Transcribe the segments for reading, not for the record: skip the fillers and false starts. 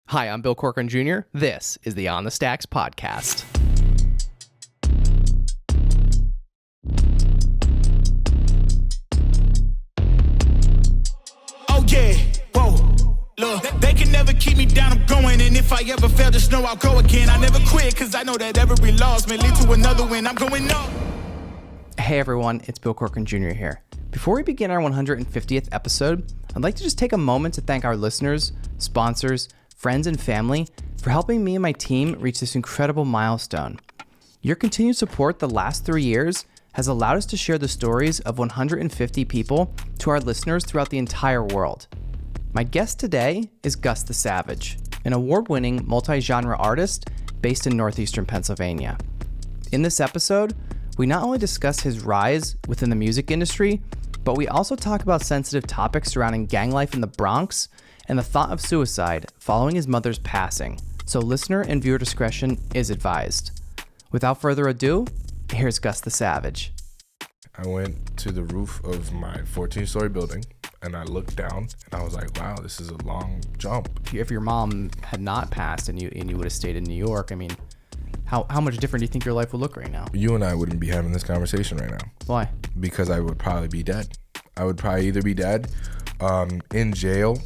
Hi, I'm Bill Corcoran Jr. This is the On the Stacks podcast. Oh yeah, whoa, look, they can never keep me down, I'm going, and if I ever fail, just know I'll go again. I never quit, cause I know that every loss may lead to another win. I'm going up. Hey everyone, it's Bill Corcoran Jr. here. Before we begin our 150th episode, I'd like to just take a moment to thank our listeners, sponsors, friends, and family for helping me and my team reach this incredible milestone. Your continued support the last 3 years has allowed us to share the stories of 150 people to our listeners throughout the entire world. My guest today is Gus The Savage, an award-winning multi-genre artist based in northeastern Pennsylvania. In this episode, we not only discuss his rise within the music industry, but we also talk about sensitive topics surrounding gang life in the Bronx and the thought of suicide following his mother's passing. So listener and viewer discretion is advised. Without further ado, here's Gus The Savage. I went to the roof of my 14-story building and I looked down and I was like, wow, this is a long jump. If your mom had not passed and you would have stayed in New York, I mean, how much different do you think your life would look right now? You and I wouldn't be having this conversation right now. Why? Because I would probably be dead. I would probably either be dead, in jail.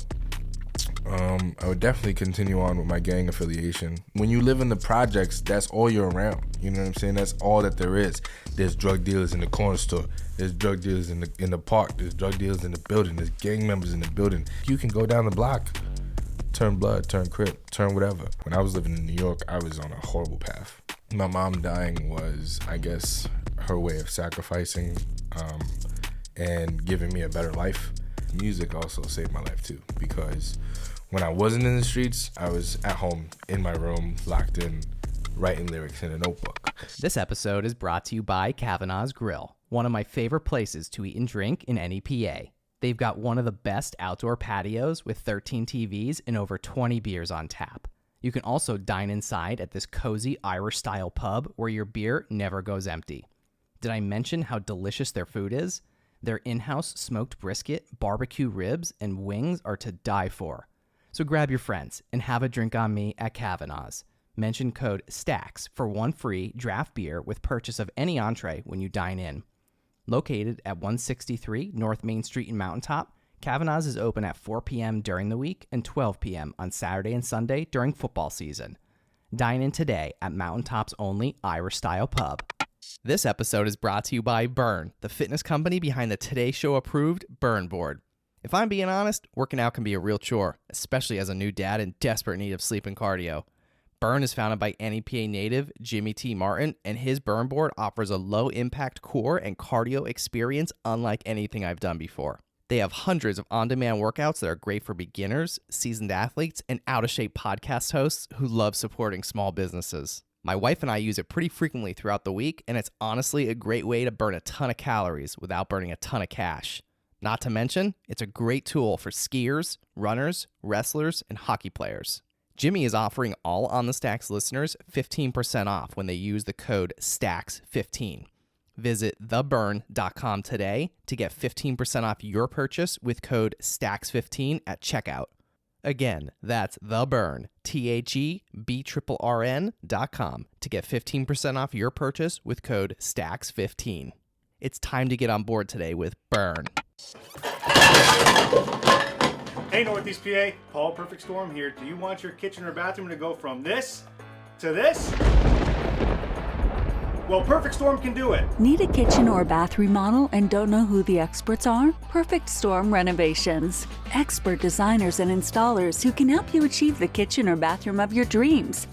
I would definitely continue on with my gang affiliation. When you live in the projects, that's all you're around. You know what I'm saying? That's all that there is. There's drug dealers in the corner store. There's drug dealers in the park. There's drug dealers in the building. There's gang members in the building. You can go down the block, turn blood, turn crip, turn whatever. When I was living in New York, I was on a horrible path. My mom dying was, I guess, her way of sacrificing and giving me a better life. Music also saved my life too, because when I wasn't in the streets, I was at home in my room, locked in, writing lyrics in a notebook. This episode is brought to you by Kavanaugh's Grill, one of my favorite places to eat and drink in any PA. They've got one of the best outdoor patios with 13 TVs and over 20 beers on tap. You can also dine inside at this cozy Irish-style pub where your beer never goes empty. Did I mention how delicious their food is? Their in-house smoked brisket, barbecue ribs, and wings are to die for. So grab your friends and have a drink on me at Kavanaugh's. Mention code STACKS for one free draft beer with purchase of any entree when you dine in. Located at 163 North Main Street in Mountaintop, Kavanaugh's is open at 4 p.m. during the week and 12 p.m. on Saturday and Sunday during football season. Dine in today at Mountaintop's only Irish-style pub. This episode is brought to you by Burn, the fitness company behind the Today Show approved Burn board. If I'm being honest, working out can be a real chore, especially as a new dad in desperate need of sleep and cardio. Burn is founded by NEPA native Jimmy T. Martin, and his Burn board offers a low-impact core and cardio experience unlike anything I've done before. They have hundreds of on-demand workouts that are great for beginners, seasoned athletes, and out-of-shape podcast hosts who love supporting small businesses. My wife and I use it pretty frequently throughout the week, and it's honestly a great way to burn a ton of calories without burning a ton of cash. Not to mention, it's a great tool for skiers, runners, wrestlers, and hockey players. Jimmy is offering all On The Stacks listeners 15% off when they use the code STACKS15. Visit theburn.com today to get 15% off your purchase with code STACKS15 at checkout. Again, that's theburn, THEBRRN.com to get 15% off your purchase with code STACKS15. It's time to get on board today with Burn. Hey Northeast PA, Paul Perfect Storm here. Do you want your kitchen or bathroom to go from this to this? Well, Perfect Storm can do it. Need a kitchen or bath remodel and don't know who the experts are? Perfect Storm Renovations. Expert designers and installers who can help you achieve the kitchen or bathroom of your dreams.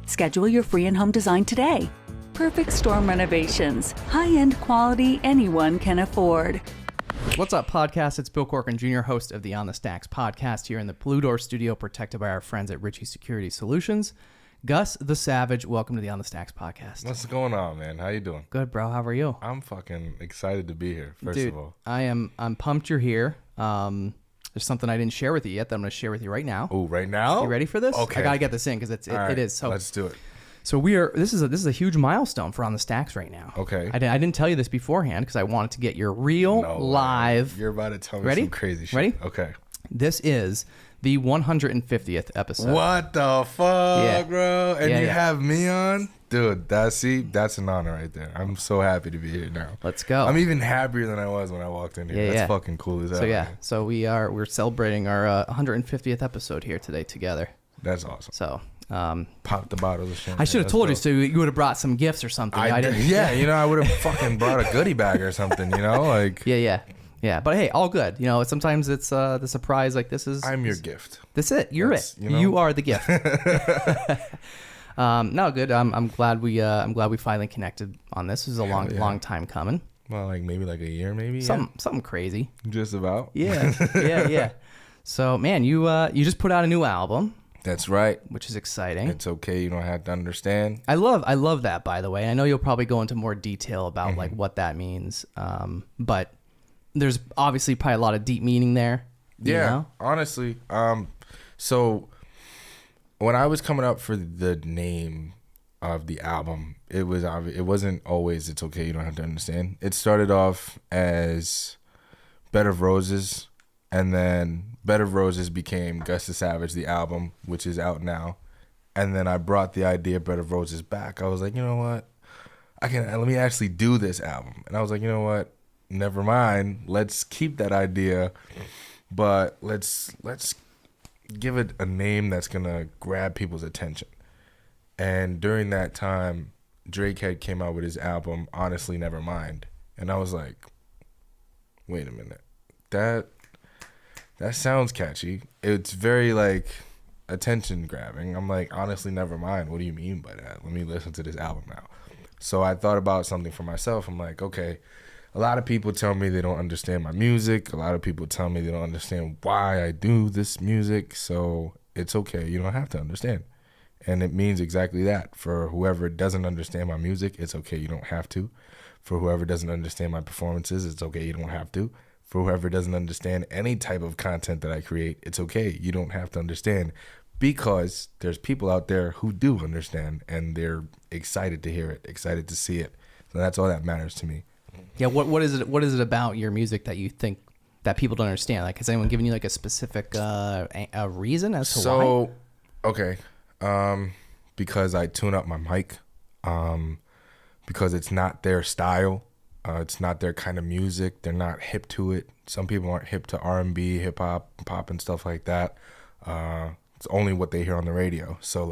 Schedule your free in-home design today. Perfect Storm Renovations. High-end quality anyone can afford. What's up, podcast? It's Bill Corcoran Jr., host of the On the Stacks podcast here in the Blue Door studio, protected by our friends at Ritchie Security Solutions. Gus The Savage, welcome to the On the Stacks podcast. What's going on, man? How you doing? Good, bro. How are you? I'm fucking excited to be here, first Dude, of all. I'm pumped you're here. There's something I didn't share with you yet that I'm going to share with you right now. Oh, right now? You ready for this? Okay. I got to get this in because it is. So let's do it. So this is a huge milestone for On the Stacks right now. Okay. I didn't tell you this beforehand because I wanted to get your real live. You're about to tell me Ready? some crazy shit. Ready? Okay. This is The 150th episode. What the fuck, Yeah. bro? And Yeah, you yeah. have me on? Dude, that's an honor right there. I'm so happy to be here now. Let's go. I'm even happier than I was when I walked in here. Yeah, That's yeah. fucking cool as hell. So yeah, man. so we're celebrating our 150th episode here today together. That's awesome. So Pop the bottles of champagne. I should have Let's told go. you, so you would have brought some gifts or something. I didn't. Yeah, I would have fucking brought a goodie bag or something, like. Yeah. But hey, all good. Sometimes it's the surprise. Like this is. I'm your gift. That's it. You're That's, it. You are the gift. No, good. I'm glad we finally connected on this. This is a long time coming. Well, maybe a year, maybe. Something crazy. Just about. Yeah. Yeah. So man, you just put out a new album, That's right. which is exciting. It's okay. You don't have to understand. I love that, by the way. I know you'll probably go into more detail about like what that means. But there's obviously probably a lot of deep meaning there. you Yeah, know? honestly. So when I was coming up for the name of the album, it wasn't always "It's Okay, You Don't Have to Understand." It started off as "Bed of Roses," and then "Bed of Roses" became Gus The Savage, the album, which is out now. And then I brought the idea of "Bed of Roses" back. I was like, you know what? Let me actually do this album. And I was like, you know what? Never mind. Let's keep that idea, but let's give it a name that's gonna grab people's attention. And during that time, Drake had came out with his album "Honestly Nevermind," and I was like, wait a minute, that sounds catchy. It's very attention grabbing. I'm like, "Honestly Nevermind, what do you mean by that? Let me listen to this album now." So I thought about something for myself. I'm like, okay, a lot of people tell me they don't understand my music. A lot of people tell me they don't understand why I do this music. So it's okay. You don't have to understand. And it means exactly that. For whoever doesn't understand my music, it's okay. You don't have to. For whoever doesn't understand my performances, it's okay. You don't have to. For whoever doesn't understand any type of content that I create, it's okay. You don't have to understand. Because there's people out there who do understand, and they're excited to hear it, excited to see it. So that's all that matters to me. Yeah. What is it about your music that you think that people don't understand? Like, has anyone given you a specific a reason as to why? Okay. Because I tune up my mic. Because it's not their style. It's not their kind of music. They're not hip to it. Some people aren't hip to R&B, hip hop, pop, and stuff like that. It's only what they hear on the radio. So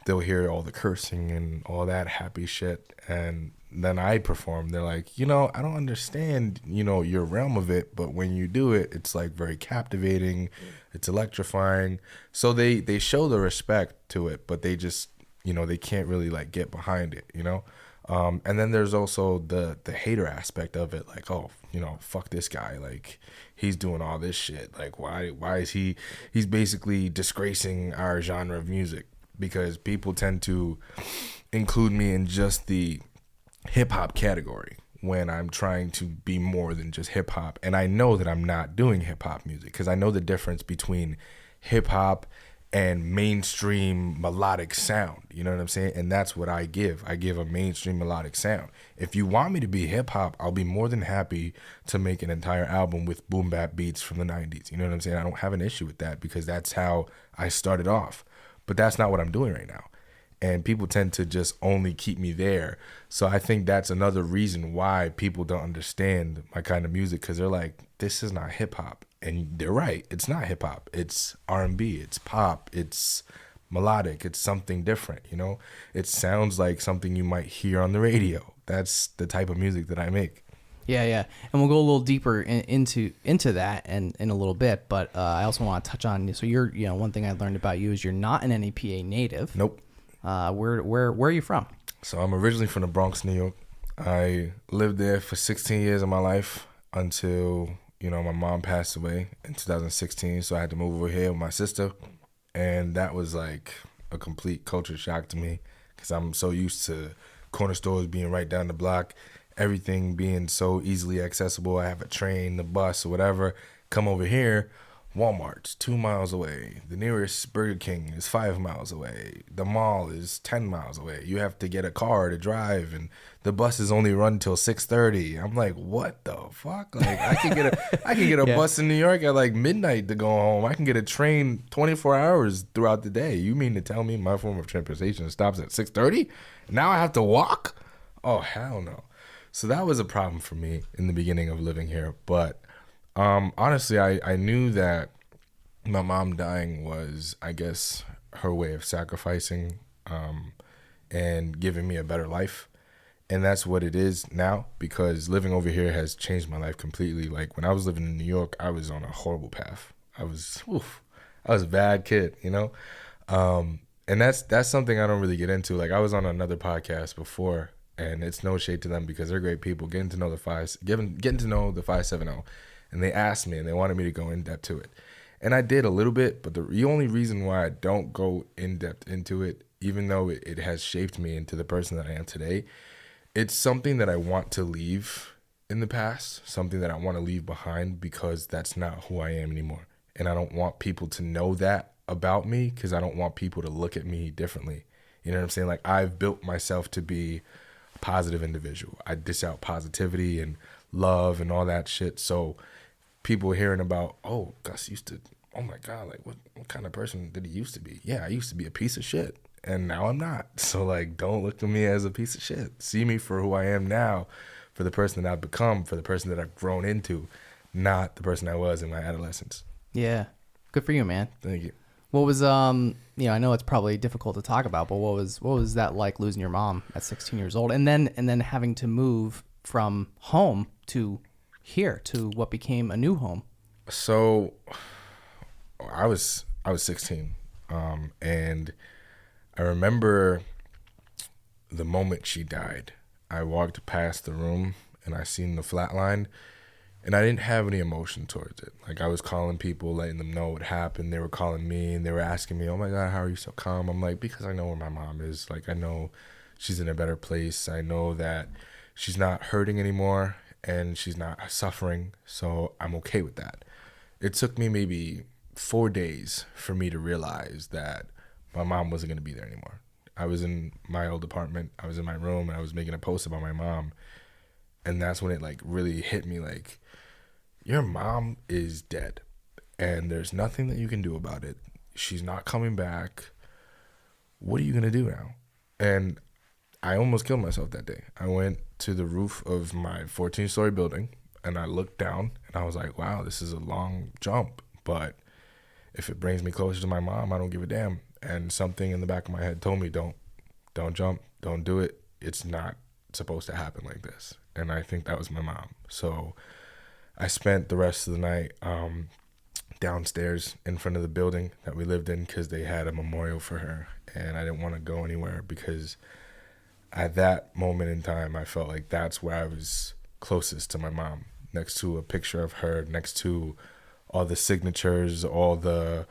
they'll hear all the cursing and all that happy shit. And then I perform. They're like, I don't understand, your realm of it. But when you do it, it's very captivating. It's electrifying. So they show the respect to it, but they just, they can't really get behind it, And then there's also the hater aspect of it. Fuck this guy. He's doing all this shit. Why is he's basically disgracing our genre of music, because people tend to include me in just the hip hop category when I'm trying to be more than just hip hop. And I know that I'm not doing hip hop music, because I know the difference between hip hop and mainstream melodic sound. You know what I'm saying? And that's what I give. I give a mainstream melodic sound. If you want me to be hip hop, I'll be more than happy to make an entire album with boom bap beats from the 90s. You know what I'm saying? I don't have an issue with that, because that's how I started off. But that's not what I'm doing right now. And people tend to just only keep me there. So I think that's another reason why people don't understand my kind of music, because they're like, this is not hip hop. And they're right. It's not hip hop. It's R&B. It's pop. It's melodic. It's something different, It sounds like something you might hear on the radio. That's the type of music that I make. Yeah. And we'll go a little deeper into that and in a little bit. But I also want to touch on, so you're, one thing I learned about you is you're not an NEPA native. Nope. Where are you from? So I'm originally from the Bronx, New York. I lived there for 16 years of my life until, my mom passed away in 2016. So I had to move over here with my sister. And that was a complete culture shock to me, because I'm so used to corner stores being right down the block, everything being so easily accessible. I have a train, the bus, or whatever. Come over here, Walmart's 2 miles away. The nearest Burger King is 5 miles away. The mall is 10 miles away. You have to get a car to drive, and the buses only run till 6:30. I'm like, what the fuck? Like, I can get a bus in New York at like midnight to go home. I can get a train 24 hours throughout the day. You mean to tell me my form of transportation stops at 6:30? Now I have to walk? Oh, hell no. So that was a problem for me in the beginning of living here, but honestly, I knew that my mom dying was, I guess, her way of sacrificing and giving me a better life. And that's what it is now, because living over here has changed my life completely. Like, when I was living in New York, I was on a horrible path. I was a bad kid, you know? And that's something I don't really get into. Like, I was on another podcast before, and it's no shade to them because they're great people, getting to know the 570. And they asked me, and they wanted me to go in depth to it. And I did a little bit, but the only reason why I don't go in depth into it, even though it has shaped me into the person that I am today, it's something that I want to leave in the past, something that I want to leave behind, because that's not who I am anymore. And I don't want people to know that about me, because I don't want people to look at me differently. You know what I'm saying? Like, I've built myself to be a positive individual. I dish out positivity and love and all that shit. So people hearing about, oh, Gus used to, oh my God, like what kind of person did he used to be? Yeah, I used to be a piece of shit, and now I'm not. So like, don't look at me as a piece of shit. See me for who I am now, for the person that I've become, for the person that I've grown into, not the person I was in my adolescence. Yeah. Good for you, man. Thank you. What was, I know it's probably difficult to talk about, but what was that like, losing your mom at 16 years old, and then having to move from home to here to what became a new home? So I was 16, and I remember the moment she died. I walked past the room and I seen the flatline, and I didn't have any emotion towards it. Like, I was calling people, letting them know what happened. They were calling me and they were asking me, oh my God, how are you so calm? I'm like, because I know where my mom is. Like, I know she's in a better place. I know that she's not hurting anymore and she's not suffering, so I'm okay with that. It took me maybe 4 days for me to realize that my mom wasn't going to be there anymore. I was in my old apartment. I was in my room, and I was making a post about my mom. And that's when it like really hit me, like, your mom is dead, and there's nothing that you can do about it. She's not coming back. What are you going to do now? And I almost killed myself that day. I went to the roof of my 14-story building, and I looked down, and I was like, wow, this is a long jump, but if it brings me closer to my mom, I don't give a damn. And something in the back of my head told me, don't jump, don't do it. It's not supposed to happen like this. And I think that was my mom. So I spent the rest of the night downstairs in front of the building that we lived in, because they had a memorial for her, and I didn't want to go anywhere, because at that moment in time, I felt like that's where I was closest to my mom, next to a picture of her, next to all the signatures, all the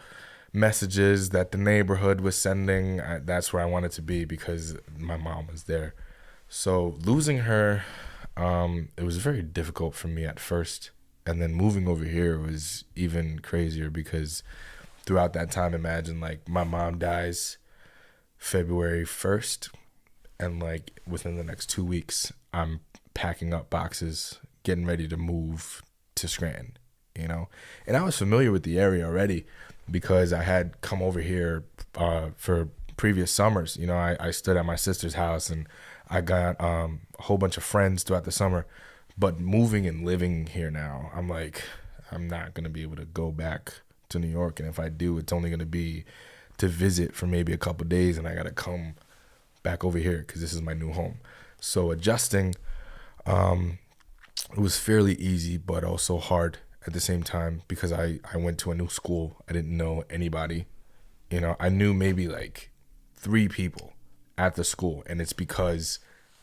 messages that the neighborhood was sending. That's where I wanted to be, because my mom was there. So losing her, it was very difficult for me at first. And then moving over here was even crazier, because throughout that time, imagine like my mom dies February 1st. And like within the next 2 weeks, I'm packing up boxes, getting ready to move to Scranton, you know? And I was familiar with the area already, because I had come over here for previous summers. You know, I stood at my sister's house, and I got a whole bunch of friends throughout the summer. But moving and living here now, I'm like, I'm not going to be able to go back to New York. And if I do, it's only going to be to visit for maybe a couple of days, and I got to come back over here because this is my new home. So adjusting, it was fairly easy, but also hard at the same time, because I went to a new school. I didn't know anybody. You know, I knew maybe like 3 people at the school, and it's because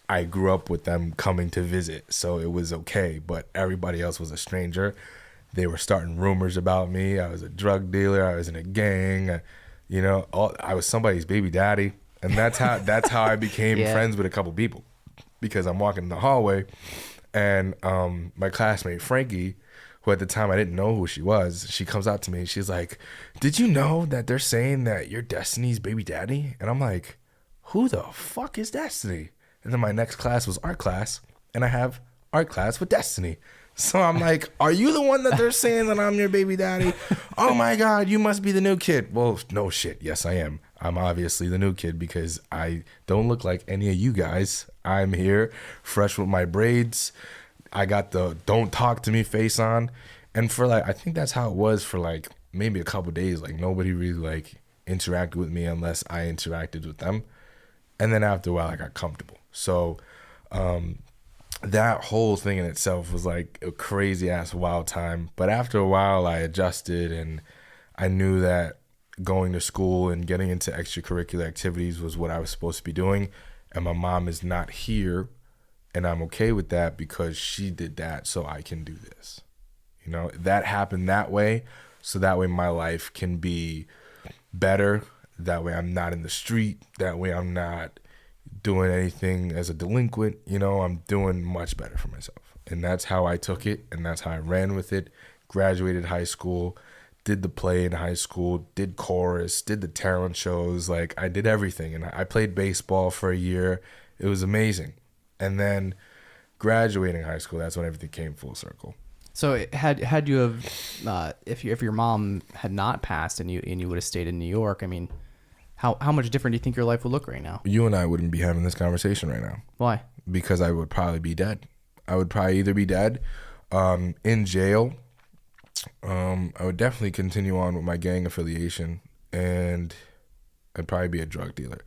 I grew up with them coming to visit, so it was okay. But everybody else was a stranger. They were starting rumors about me. I was a drug dealer. I was in a gang. You know, I was somebody's baby daddy. And that's how I became friends with a couple people, because I'm walking in the hallway, and my classmate Frankie, who at the time I didn't know who she was, she comes out to me and she's like, did you know that they're saying that you're Destiny's baby daddy? And I'm like, who the fuck is Destiny? And then my next class was art class, and I have art class with Destiny. So I'm like, are you the one that they're saying that I'm your baby daddy? Oh my God, you must be the new kid. Well, no shit. Yes, I am. I'm obviously the new kid because I don't look like any of you guys. I'm here fresh with my braids. I got the don't talk to me face on. And for like, I think that's how it was for like maybe a couple days. Like nobody really like interacted with me unless I interacted with them. And then after a while, I got comfortable. So that whole thing in itself was like a crazy ass wild time. But after a while, I adjusted and I knew that going to school and getting into extracurricular activities was what I was supposed to be doing. And my mom is not here. And I'm okay with that because she did that so I can do this. You know, that happened that way. So that way my life can be better. That way I'm not in the street. That way I'm not doing anything as a delinquent. You know, I'm doing much better for myself. And that's how I took it. And that's how I ran with it. Graduated high school, did the play in high school, did chorus, did the talent shows. Like I did everything. And I played baseball for a year. It was amazing. And then graduating high school, that's when everything came full circle. So had you have, if your mom had not passed and you would have stayed in New York, I mean, how much different do you think your life would look right now? You and I wouldn't be having this conversation right now. Why? Because I would probably be dead. I would probably either be dead, in jail. I would definitely continue on with my gang affiliation, and I'd probably be a drug dealer.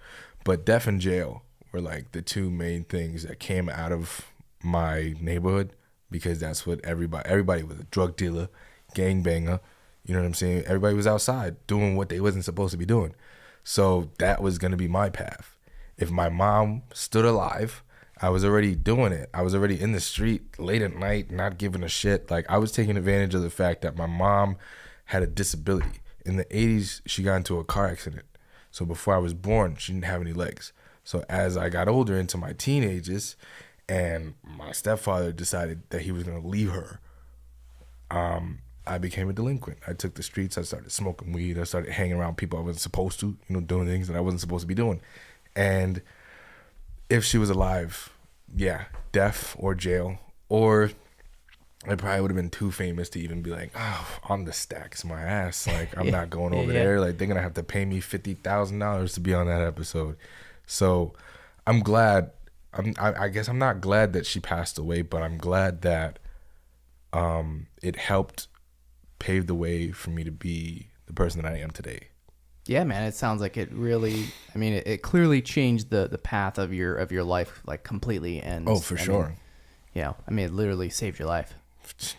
But death and jail were like the two main things that came out of my neighborhood, because that's what everybody was a drug dealer, gangbanger. You know what I'm saying? Everybody was outside doing what they wasn't supposed to be doing. So that was going to be my path. If my mom stood alive, I was already doing it. I was already in the street late at night, not giving a shit. Like I was taking advantage of the fact that my mom had a disability. In the 80s, she got into a car accident. So before I was born, she didn't have any legs. So as I got older into my teenagers and my stepfather decided that he was going to leave her, I became a delinquent. I took the streets. I started smoking weed. I started hanging around people I wasn't supposed to, you know, doing things that I wasn't supposed to be doing. And if she was alive, yeah, death or jail, or I probably would have been too famous to even be like, oh, OnTheStacks, my ass. Like, I'm not going over there. Like, they're going to have to pay me $50,000 to be on that episode. So I'm glad. I guess I'm not glad that she passed away, but I'm glad that it helped pave the way for me to be the person that I am today. Yeah, man, it sounds like it really, I mean, it clearly changed the path of your life, like, completely. And oh, for sure. Yeah, I mean, it literally saved your life.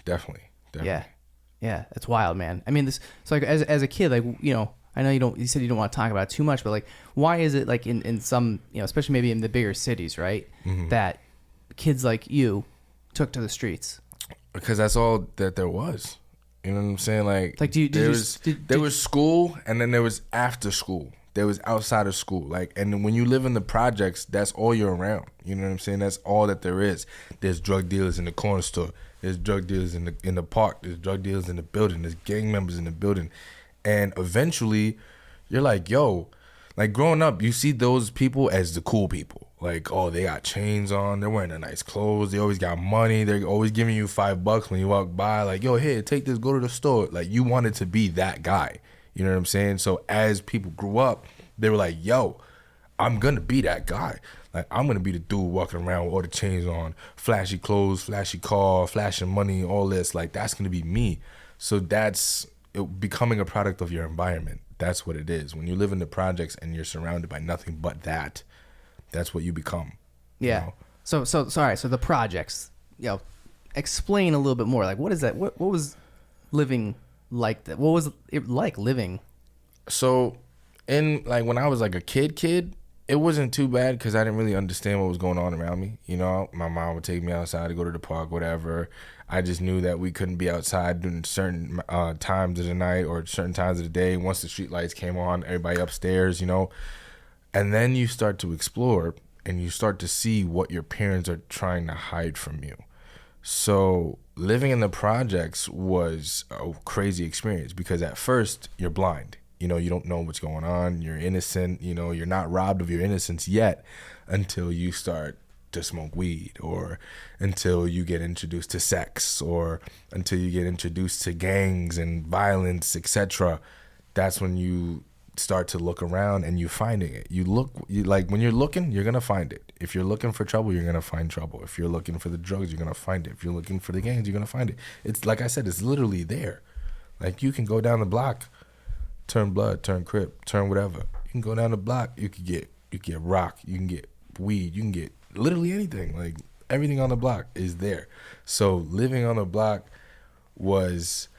Definitely. Yeah, it's wild, man. I mean, this, so like as a kid, like, you know, I know you said you don't want to talk about it too much, but like, why is it like in some, you know, especially maybe in the bigger cities, right, that kids like you took to the streets? Because that's all that there was. You know what I'm saying? Like there was school, and then there was after school. There was outside of school. Like, and when you live in the projects, that's all you're around. You know what I'm saying? That's all that there is. There's drug dealers in the corner store. There's drug dealers in the park. There's drug dealers in the building. There's gang members in the building. And eventually, you're like, yo, like growing up, you see those people as the cool people. Like, oh, they got chains on. They're wearing the nice clothes. They always got money. They're always giving you $5 when you walk by. Like, yo, here, take this, go to the store. Like, you wanted to be that guy. You know what I'm saying? So as people grew up, they were like, yo, I'm going to be that guy. Like, I'm going to be the dude walking around with all the chains on, flashy clothes, flashy car, flashing money, all this. Like, that's going to be me. So that's becoming a product of your environment. That's what it is. When you live in the projects and you're surrounded by nothing but that, that's what you become. Yeah. You know? So sorry. So the projects, you know, explain a little bit more. Like, what is that? What was living like that? What was it like living? So in like when I was like a kid, it wasn't too bad because I didn't really understand what was going on around me. You know, my mom would take me outside to go to the park, whatever. I just knew that we couldn't be outside during certain times of the night or certain times of the day. Once the street lights came on, everybody upstairs, you know. And then you start to explore and you start to see what your parents are trying to hide from you. So living in the projects was a crazy experience because at first you're blind. You know, you don't know what's going on. You're innocent. You know, you're not robbed of your innocence yet until you start to smoke weed, or until you get introduced to sex, or until you get introduced to gangs and violence, etc. That's when you start to look around and you finding it. Like when you're looking, you're gonna find it. If you're looking for trouble, you're gonna find trouble. If you're looking for the drugs, you're gonna find it. If you're looking for the gangs, you're gonna find it. It's like I said, it's literally there. Like you can go down the block, turn blood, turn crip, turn whatever. You can go down the block, you can get rock, you can get weed, you can get literally anything. Like everything on the block is there. So living on the block was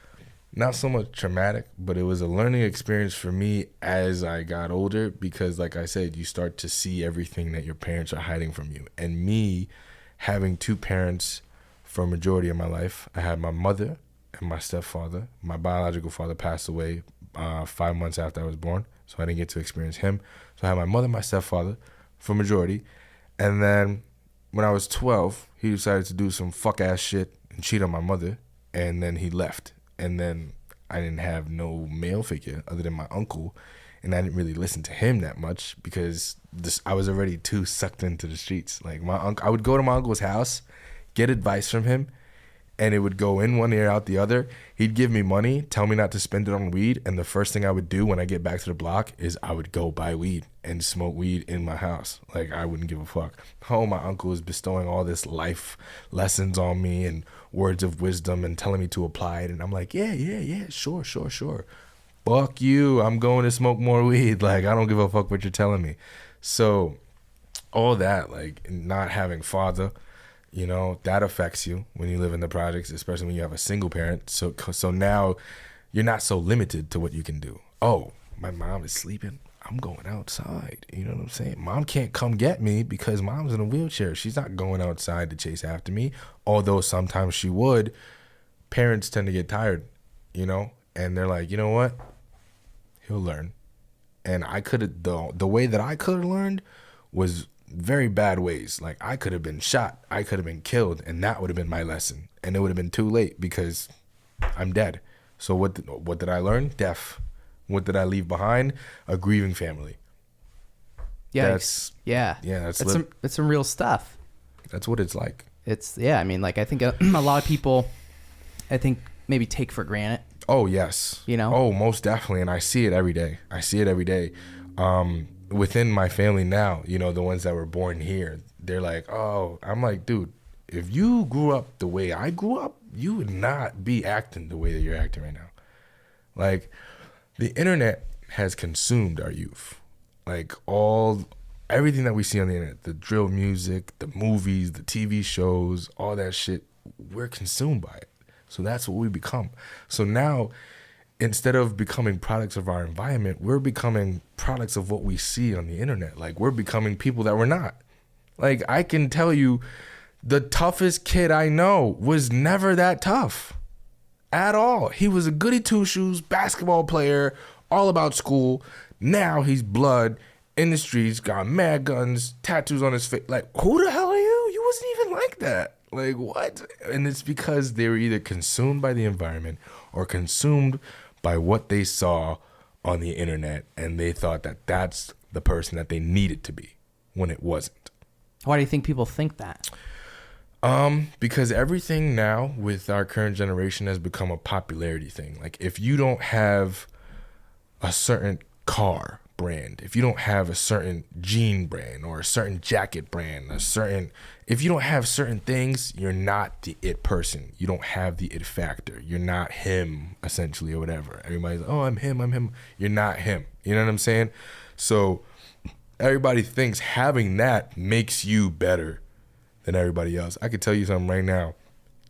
not so much traumatic, but it was a learning experience for me as I got older because, like I said, you start to see everything that your parents are hiding from you. And me having two parents for a majority of my life, I had my mother and my stepfather. My biological father passed away 5 months after I was born, so I didn't get to experience him. So I had my mother and my stepfather for majority. And then when I was 12, he decided to do some fuck-ass shit and cheat on my mother, and then he left. And then I didn't have no male figure other than my uncle, and I didn't really listen to him that much because I was already too sucked into the streets. Like my uncle, I would go to my uncle's house, get advice from him, and it would go in one ear out the other. He'd give me money, tell me not to spend it on weed, and the first thing I would do when I get back to the block is I would go buy weed and smoke weed in my house. Like I wouldn't give a fuck. Oh, my uncle was bestowing all this life lessons on me and words of wisdom and telling me to apply it, and I'm like, yeah, sure. Fuck you, I'm going to smoke more weed. Like I don't give a fuck what you're telling me. So all that, like not having father, you know, that affects you when you live in the projects, especially when you have a single parent. So now you're not so limited to what you can do. Oh, my mom is sleeping, I'm going outside. You know what I'm saying? Mom can't come get me because mom's in a wheelchair. She's not going outside to chase after me, although sometimes she would. Parents tend to get tired, you know, and they're like, you know what? He'll learn. And I could have, the way that I could have learned was very bad ways. Like I could have been shot, I could have been killed, and that would have been my lesson. And it would have been too late because I'm dead. So what did I learn? Death. What did I leave behind? A grieving family. Yeah, That's some real stuff. That's what it's like. I mean, like I think a lot of people, I think maybe take for granted. Oh yes. You know? Oh, most definitely. And I see it every day. Within my family now, you know, the ones that were born here, they're like, oh, I'm like, dude, if you grew up the way I grew up, you would not be acting the way that you're acting right now. Like, the internet has consumed our youth. Like, everything that we see on the internet, the drill music, the movies, the TV shows, all that shit, we're consumed by it. So that's what we become. So now, instead of becoming products of our environment, we're becoming products of what we see on the internet. Like we're becoming people that we're not. Like I can tell you the toughest kid I know was never that tough at all. He was a goody two-shoes basketball player, all about school. Now he's blood in the streets, got mad guns, tattoos on his face. Like who the hell are you? You wasn't even like that. Like what? And it's because they were either consumed by the environment or consumed by what they saw on the internet, and they thought that that's the person that they needed to be when it wasn't. Why do you think people think that? Because everything now with our current generation has become a popularity thing. Like if you don't have a certain car brand, if you don't have a certain jean brand or a certain jacket brand, if you don't have certain things, you're not the it person. You don't have the it factor. You're not him, essentially, or whatever. Everybody's like, oh, I'm him. You're not him. You know what I'm saying? So everybody thinks having that makes you better than everybody else. I could tell you something right now.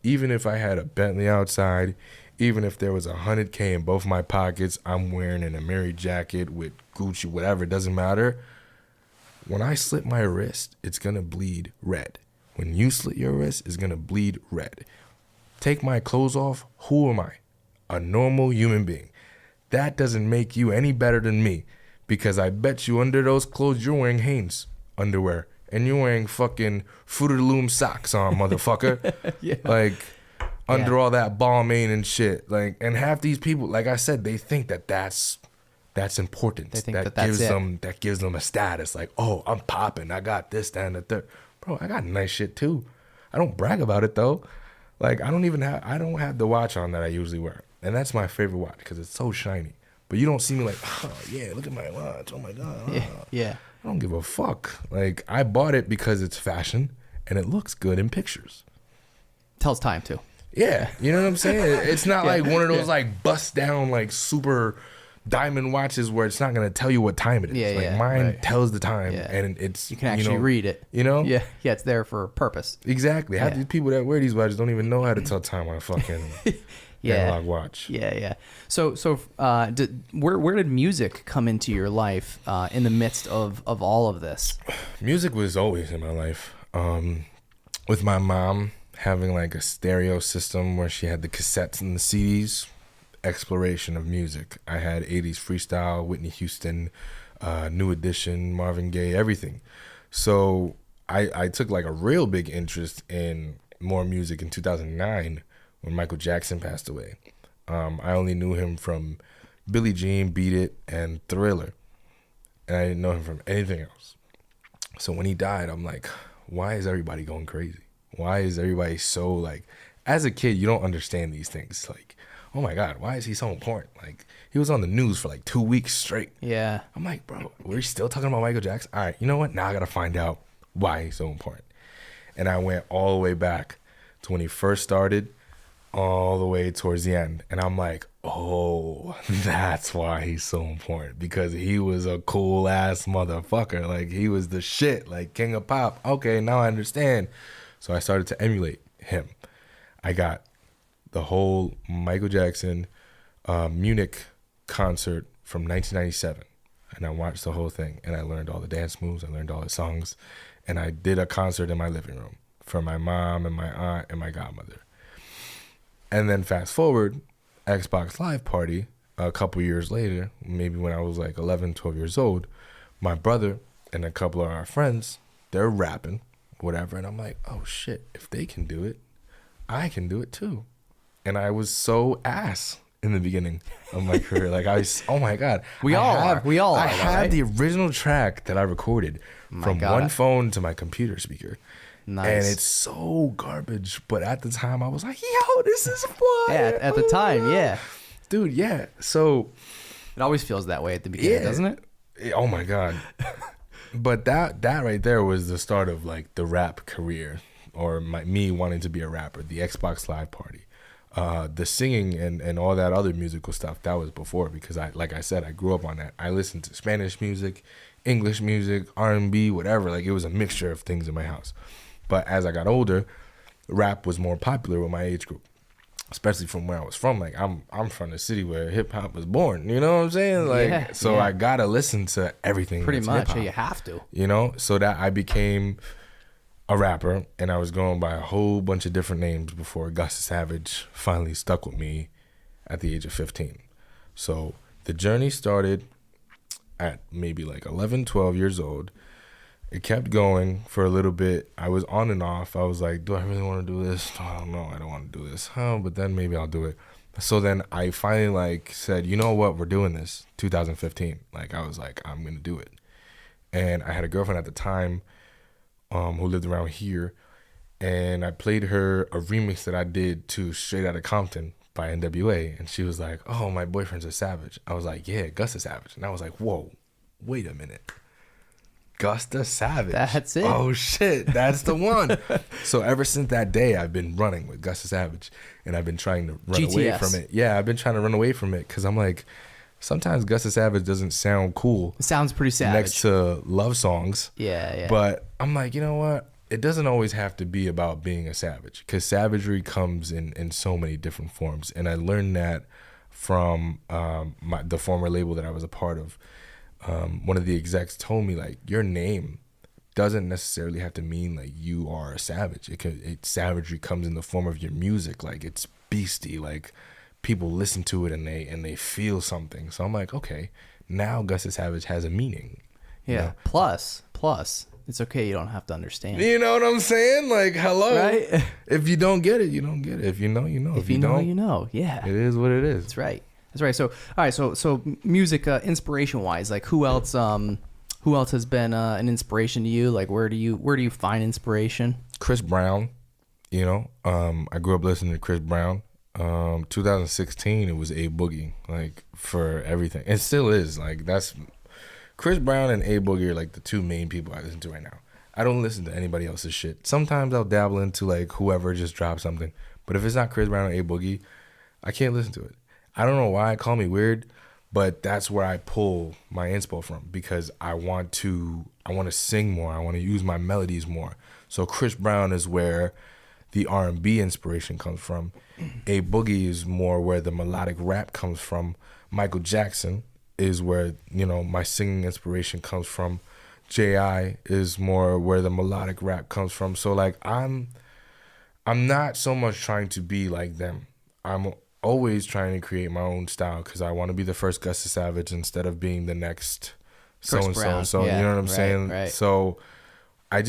Even if I had a Bentley outside, even if there was $100K in both my pockets, I'm wearing an Amiri jacket with Gucci, whatever, it doesn't matter. When I slit my wrist, it's going to bleed red. When you slit your wrist, it's going to bleed red. Take my clothes off, who am I? A normal human being. That doesn't make you any better than me because I bet you under those clothes you're wearing Hanes underwear and you're wearing fucking Fruit of the Loom socks on, motherfucker. Yeah. Like, under all that Balmain and shit. Like, and half these people, like I said, they think that that's important. They think that that's gives it. that gives them a status. Like, oh, I'm popping. I got this, that, and the third. Bro, I got nice shit too. I don't brag about it though. Like, I don't have the watch on that I usually wear, and that's my favorite watch because it's so shiny. But you don't see me like, oh yeah, look at my watch. Oh my god. Yeah. I don't give a fuck. Like, I bought it because it's fashion and it looks good in pictures. Tells time too. Yeah, you know what I'm saying? It's not like one of those like bust down like super diamond watches where it's not gonna tell you what time it is. Like mine tells the time and it's you can actually read it. You know? Yeah, it's there for a purpose. Exactly. Half these people that wear these watches don't even know how to tell time on a fucking analog watch. Yeah. So where did music come into your life in the midst of all of this? Music was always in my life. With my mom having like a stereo system where she had the cassettes and the CDs, exploration of music. I had 80s freestyle, Whitney Houston, New Edition, Marvin Gaye, everything. So I took like a real big interest in more music in 2009 when Michael Jackson passed away. I only knew him from Billie Jean, Beat It, and Thriller. And I didn't know him from anything else. So when he died, I'm like, why is everybody going crazy? Why is everybody so like, as a kid, you don't understand these things. Like, oh my God, why is he so important? Like, he was on the news for like 2 weeks straight. Yeah. I'm like, bro, we're still talking about Michael Jackson? All right, you know what? Now I got to find out why he's so important. And I went all the way back to when he first started, all the way towards the end. And I'm like, oh, that's why he's so important. Because he was a cool ass motherfucker. Like, he was the shit, like king of pop. Okay, now I understand. So I started to emulate him. I got the whole Michael Jackson Munich concert from 1997. And I watched the whole thing. And I learned all the dance moves. I learned all the songs. And I did a concert in my living room for my mom and my aunt and my godmother. And then fast forward, Xbox Live Party, a couple years later, maybe when I was like 11, 12 years old, my brother and a couple of our friends, they're rapping, whatever. And I'm like, oh shit, if they can do it, I can do it too. And I was so ass in the beginning of my career. Like, oh my God. We all are. I have the original track that I recorded from one phone to my computer speaker. Nice. And it's so garbage. But at the time, I was like, yo, this is fun. Yeah, at the time, yeah. Dude, yeah. So it always feels that way at the beginning, doesn't it? Oh my God. But that right there was the start of like the rap career, or me wanting to be a rapper, the Xbox Live Party. The singing and all that other musical stuff, that was before, because like I said, I grew up on that. I listened to Spanish music, English music, R&B, whatever. Like, it was a mixture of things in my house. But as I got older, rap was more popular with my age group, especially from where I was from. Like, I'm from the city where hip hop was born. You know what I'm saying? Like, I gotta listen to everything. Pretty much, hip-hop, you have to. You know, so that I became a rapper, and I was going by a whole bunch of different names before Gus The Savage finally stuck with me at the age of 15. So the journey started at maybe like 11, 12 years old. It kept going for a little bit. I was on and off. I was like, do I really want to do this? I don't know. I don't want to do this. But then maybe I'll do it. So then I finally like said, you know what? We're doing this. 2015. Like, I was like, I'm going to do it. And I had a girlfriend at the time who lived around here. And I played her a remix that I did to Straight Outta Compton by NWA. And she was like, oh, my boyfriend's a savage. I was like, yeah, Gus the Savage. And I was like, whoa, wait a minute. Gus the Savage. That's it. Oh shit, that's the one. So ever since that day, I've been running with Gus the Savage, and I've been trying to run away from it. Yeah, I've been trying to run away from it because I'm like, sometimes Gus the Savage doesn't sound cool. It sounds pretty savage next to love songs. Yeah. But I'm like, you know what? It doesn't always have to be about being a savage, because savagery comes in so many different forms, and I learned that from the former label that I was a part of. One of the execs told me, like, your name doesn't necessarily have to mean like you are a savage. Savagery comes in the form of your music. Like, it's beastie. Like, people listen to it and they feel something. So I'm like, okay, now Gus the Savage has a meaning. Yeah. You know? Plus, It's okay. You don't have to understand. You know what I'm saying? Like, hello. Right? If you don't get it, you don't get it. If you know, you know. If you know, you know. Yeah. It is what it is. That's right. That's right. So, all right. So music, inspiration wise, like who else has been an inspiration to you? Like, where do you find inspiration? Chris Brown. You know, I grew up listening to Chris Brown. 2016, it was A Boogie, like, for everything. It still is. Like, that's Chris Brown and A Boogie are like the two main people I listen to right now. I don't listen to anybody else's shit. Sometimes I'll dabble into like whoever just dropped something, but if it's not Chris Brown or A Boogie, I can't listen to it. I don't know why. Call me weird, but that's where I pull my inspo from, because I want to sing more. I want to use my melodies more. So Chris Brown is where the R&B inspiration comes from. A Boogie is more where the melodic rap comes from. Michael Jackson is where, you know, my singing inspiration comes from. J.I. is more where the melodic rap comes from. So like I'm not so much trying to be like them. I'm always trying to create my own style, because I want to be the first Gus The Savage instead of being the next so-and-so. So, yeah, you know what I'm saying? Right. So I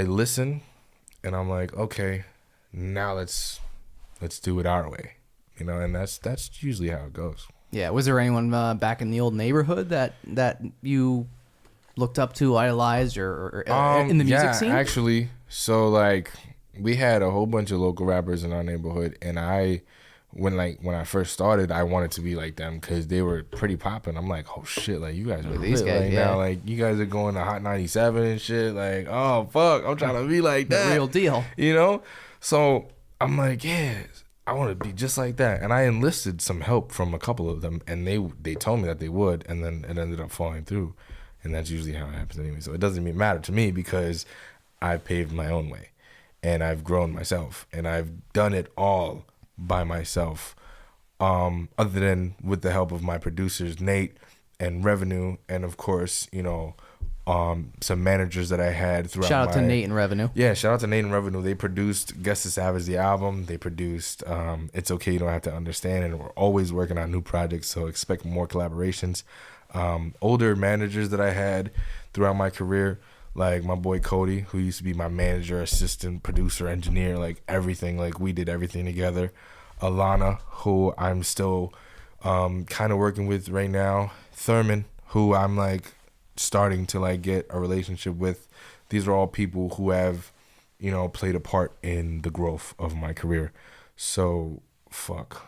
listen and I'm like, okay, now let's do it our way. You know, and that's usually how it goes. Yeah. Was there anyone back in the old neighborhood that you looked up to, idolized, or in the music scene? Yeah, actually. So like we had a whole bunch of local rappers in our neighborhood, and when I first started, I wanted to be like them because they were pretty popping. I'm like, oh shit, like you guys are these lit guys, right yeah. now. Like you guys are going to Hot 97 and shit. Like, oh fuck, I'm trying to be like that. The real deal. You know? So I'm like, yeah, I want to be just like that. And I enlisted some help from a couple of them, and they told me that they would, and then it ended up falling through. And that's usually how it happens anyway. So it doesn't even matter to me, because I've paved my own way, and I've grown myself, and I've done it all by myself, other than with the help of my producers, Nate and Revenue, and of course, you know, some managers that I had throughout. Shout out to Nate and Revenue. Yeah, shout out to Nate and Revenue. They produced Gus The Savage, the album. They produced It's Okay, You Don't Have to Understand, and we're always working on new projects, so expect more collaborations. Older managers that I had throughout my career, like my boy Cody, who used to be my manager, assistant, producer, engineer, like everything. Like we did everything together. Alana, who I'm still kind of working with right now. Thurman, who I'm like starting to like get a relationship with. These are all people who have, you know, played a part in the growth of my career. So fuck,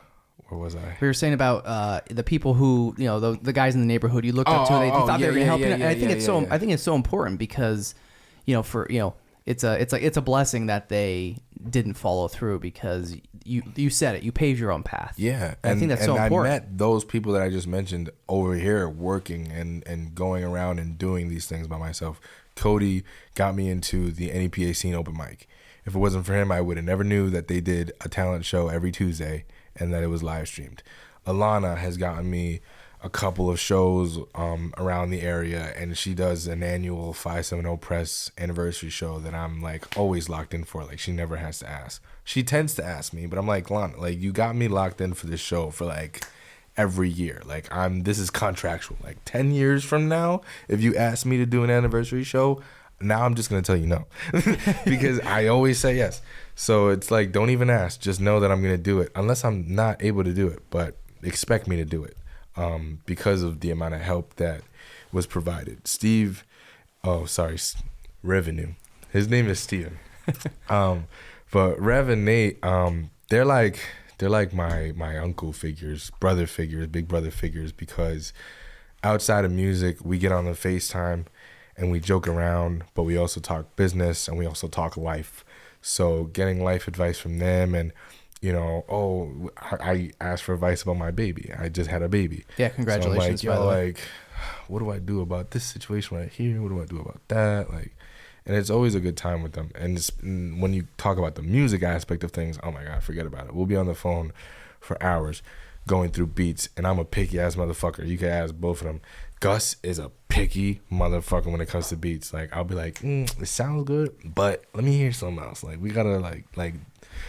where was I? We were saying about the people who, you know, the guys in the neighborhood you looked up to. They thought they were gonna help you. And I think I think it's so important, because, you know, it's a blessing that they didn't follow through, because you said it, you paved your own path. Yeah, and I think that's so important. I met those people that I just mentioned over here working and going around and doing these things by myself. Cody got me into the NEPA scene open mic. If it wasn't for him, I would have never knew that they did a talent show every Tuesday and that it was live streamed. Alana has gotten me a couple of shows around the area, and she does an annual 570 Press anniversary show that I'm like always locked in for. Like she never has to ask. She tends to ask me, but I'm like, Lana, like you got me locked in for this show for like every year. Like this is contractual. Like 10 years from now, if you ask me to do an anniversary show, now I'm just gonna tell you no, because I always say yes. So it's like, don't even ask. Just know that I'm gonna do it, unless I'm not able to do it. But expect me to do it. Because of the amount of help that was provided. Revenue. His name is Steven. But Rev and Nate, they're like my uncle figures, brother figures, big brother figures, because outside of music, we get on the FaceTime and we joke around, but we also talk business and we also talk life. So getting life advice from them, and you know, I asked for advice about my baby. I just had a baby. Yeah, congratulations. So I'm like, what do I do about this situation right here? What do I do about that? Like, and it's always a good time with them. And when you talk about the music aspect of things, oh my God, forget about it. We'll be on the phone for hours going through beats, and I'm a picky ass motherfucker. You can ask both of them. Gus is a picky motherfucker when it comes to beats. Like, I'll be like, it sounds good, but let me hear something else. Like, we gotta like.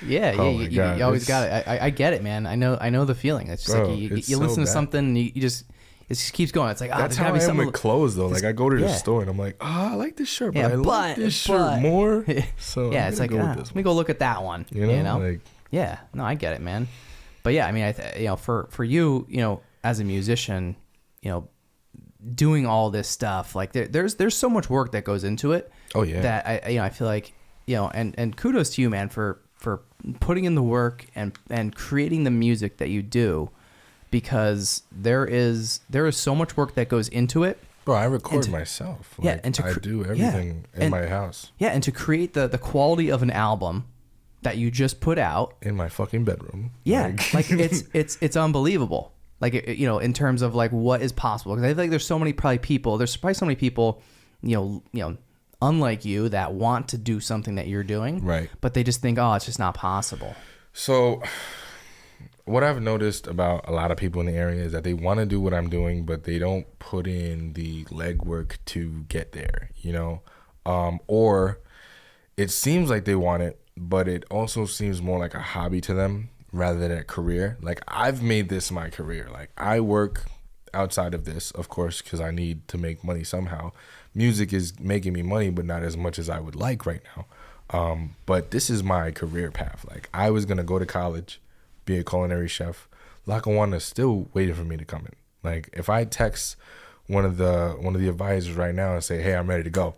Yeah, oh you always got it. I get it, man. I know the feeling. It's just, bro, like you listen to something, and you just It just keeps going. It's like, That's there's how gotta I be am something. with clothes though. Like I go to the Yeah. store and I'm like, I like this shirt, but Yeah, I like this shirt but- more. So Yeah, I'm it's gonna like, go with this let me go look at that one. one. You know, like Yeah, no, I get it, man. But yeah, I mean, for you, as a musician, doing all this stuff, like there's so much work that goes into it. Oh yeah. That I feel like, and kudos to you, man, for putting in the work and creating the music that you do, because there is so much work that goes into it. Bro, I record myself. Like, yeah, and I do everything in my house. Yeah, and to create the quality of an album that you just put out In my fucking bedroom. Yeah, like it's unbelievable. Like in terms of like what is possible, because I feel like there's so many people, unlike you, that want to do something that you're doing, Right. But they just think, oh, it's just not possible. So what I've noticed about a lot of people in the area is that they want to do what I'm doing, but they don't put in the legwork to get there, or it seems like they want it, but it also seems more like a hobby to them rather than a career. Like I've made this my career. Like I work outside of this, of course, because I need to make money somehow. Music is making me money, but not as much as I would like right now. But this is my career path. Like I was gonna go to college, be a culinary chef. Lackawanna's still waiting for me to come in. Like if I text one of the advisors right now and say, hey, I'm ready to go,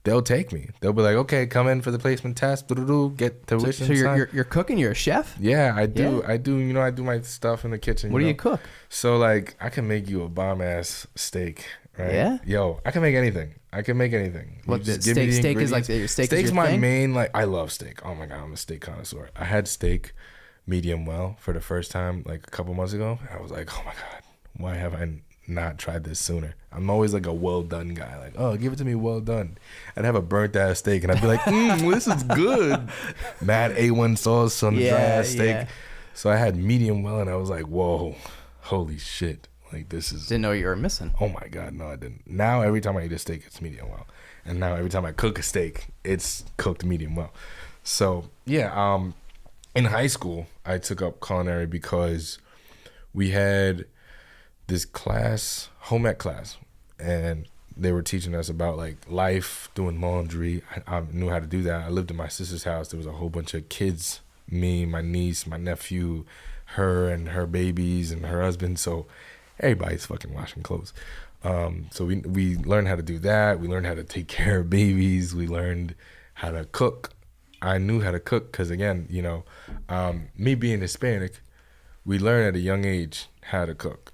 they'll take me. They'll be like, okay, come in for the placement test, get tuition. So you're cooking. You're a chef. Yeah, I do. Yeah. I do. I do my stuff in the kitchen. What do you cook? So like, I can make you a bomb ass steak, right? Yeah. Yo, I can make anything. What, just steak? Steak is like your steak. Steak's is your my thing? main. Like I love steak. Oh my god, I'm a steak connoisseur. I had steak medium well for the first time like a couple months ago. I was like, oh my god, why have I not tried this sooner? I'm always like a well done guy. Like, oh, give it to me well done. I'd have a burnt ass steak and I'd be like, this is good. Mad A1 sauce on the dry ass steak. Yeah. So I had medium well and I was like, whoa, holy shit. Like this is. Didn't know you were missing. Oh my god, no, I didn't. Now every time I eat a steak, it's medium well, and now every time I cook a steak, it's cooked medium well. So yeah, in high school, I took up culinary because we had this class, home ec class, and they were teaching us about like life, doing laundry. I knew how to do that. I lived in my sister's house. There was a whole bunch of kids, me, my niece, my nephew, her and her babies and her husband. So everybody's fucking washing clothes. So we learned how to do that. We learned how to take care of babies. We learned how to cook. I knew how to cook because, again, me being Hispanic, we learned at a young age how to cook.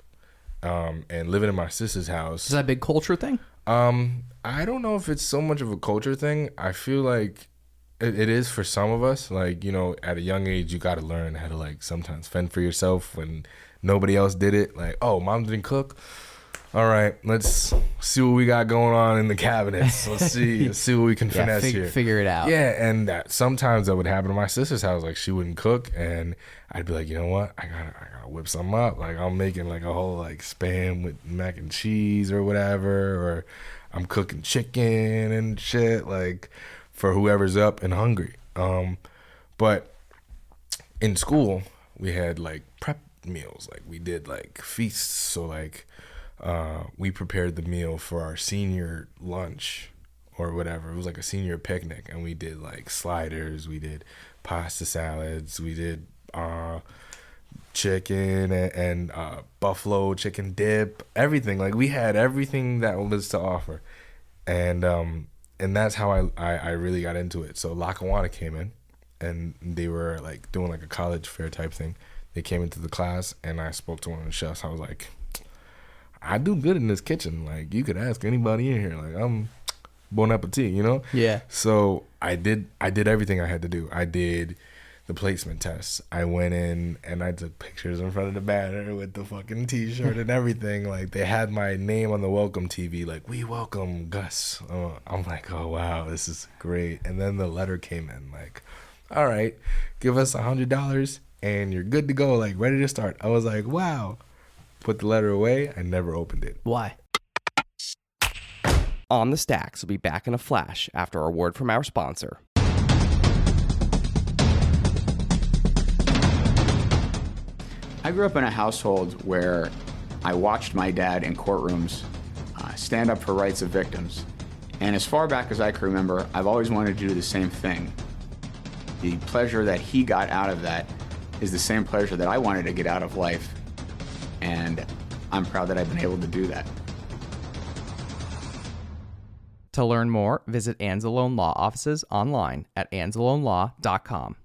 And living in my sister's house. Is that a big culture thing? I don't know if it's so much of a culture thing. I feel like it is for some of us. Like, at a young age, you got to learn how to, like, sometimes fend for yourself when nobody else did it. Like, oh, mom didn't cook. All right, let's see what we got going on in the cabinets. Let's see what we can finesse here. Figure it out. Yeah, and sometimes that would happen to my sister's house. Like, she wouldn't cook, and I'd be like, you know what? I gotta whip something up. Like, I'm making like a whole like Spam with mac and cheese or whatever, or I'm cooking chicken and shit, like for whoever's up and hungry. But in school, we had like prep meals. Like, we did like feasts. So like, we prepared the meal for our senior lunch or whatever. It was like a senior picnic, and we did like sliders, we did pasta salads, we did chicken and buffalo chicken dip, everything. Like, we had everything that was to offer, and that's how I really got into it. So Lackawanna came in, and they were like doing like a college fair type thing. They came into the class, and I spoke to one of the chefs. I was like, I do good in this kitchen. Like, you could ask anybody in here. Like, I'm bon appetit, Yeah. So I did everything I had to do. I did the placement tests. I went in and I took pictures in front of the banner with the fucking t-shirt and everything. Like, they had my name on the welcome TV, like, we welcome Gus. I'm like, oh wow, this is great. And then the letter came in, like, all right, give us $100 and you're good to go, like, ready to start. I was like, wow. Put the letter away. I never opened it. Why? On the Stacks will be back in a flash after a word from our sponsor. I grew up in a household where I watched my dad in courtrooms stand up for rights of victims. And as far back as I can remember, I've always wanted to do the same thing. The pleasure that he got out of that is the same pleasure that I wanted to get out of life. And I'm proud that I've been able to do that. To learn more, visit Anzalone Law offices online at anzalonelaw.com.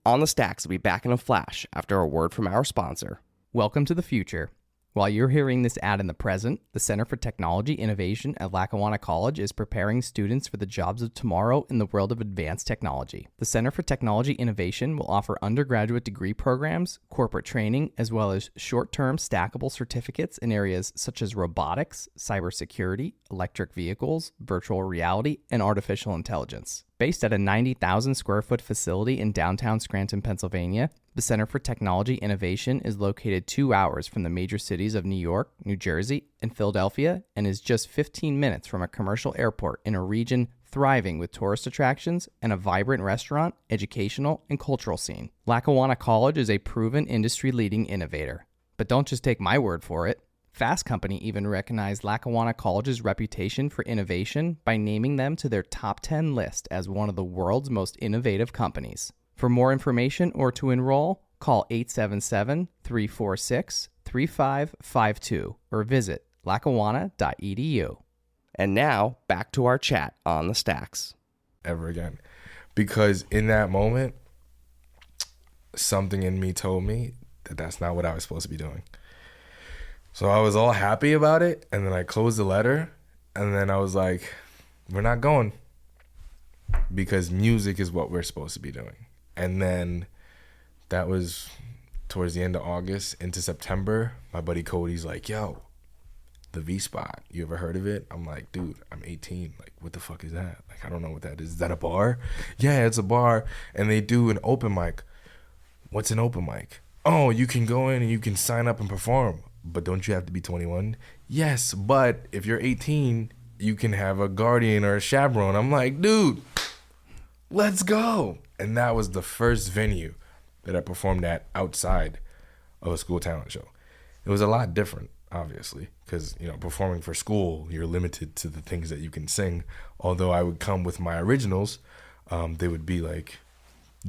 On the Stacks will be back in a flash after a word from our sponsor. Welcome to the future. While you're hearing this ad in the present, the Center for Technology Innovation at Lackawanna College is preparing students for the jobs of tomorrow in the world of advanced technology. The Center for Technology Innovation will offer undergraduate degree programs, corporate training, as well as short-term stackable certificates in areas such as robotics, cybersecurity, electric vehicles, virtual reality, and artificial intelligence. Based at a 90,000 square foot facility in downtown Scranton, Pennsylvania, the Center for Technology Innovation is located 2 hours from the major cities of New York, New Jersey, and Philadelphia, and is just 15 minutes from a commercial airport in a region thriving with tourist attractions and a vibrant restaurant, educational, and cultural scene. Lackawanna College is a proven industry-leading innovator. But don't just take my word for it. Fast Company even recognized Lackawanna College's reputation for innovation by naming them to their top 10 list as one of the world's most innovative companies. For more information or to enroll, call 877-346-3552 or visit lackawanna.edu. And now, back to our chat on the Stacks. Ever again. Because in that moment, something in me told me that that's not what I was supposed to be doing. So I was all happy about it, and then I closed the letter, and then I was like, we're not going, because music is what we're supposed to be doing. And then that was towards the end of August into September. My buddy Cody's like, yo, the V-Spot, you ever heard of it? I'm like, dude, I'm 18. Like, what the fuck is that? Like, I don't know what that is. Is that a bar? Yeah, it's a bar. And they do an open mic. What's an open mic? Oh, you can go in and you can sign up and perform. But don't you have to be 21? Yes, but if you're 18, you can have a guardian or a chaperone. I'm like, dude, let's go. And that was the first venue that I performed at outside of a school talent show. It was a lot different, obviously, because, you know, performing for school, you're limited to the things that you can sing. Although I would come with my originals, they would be like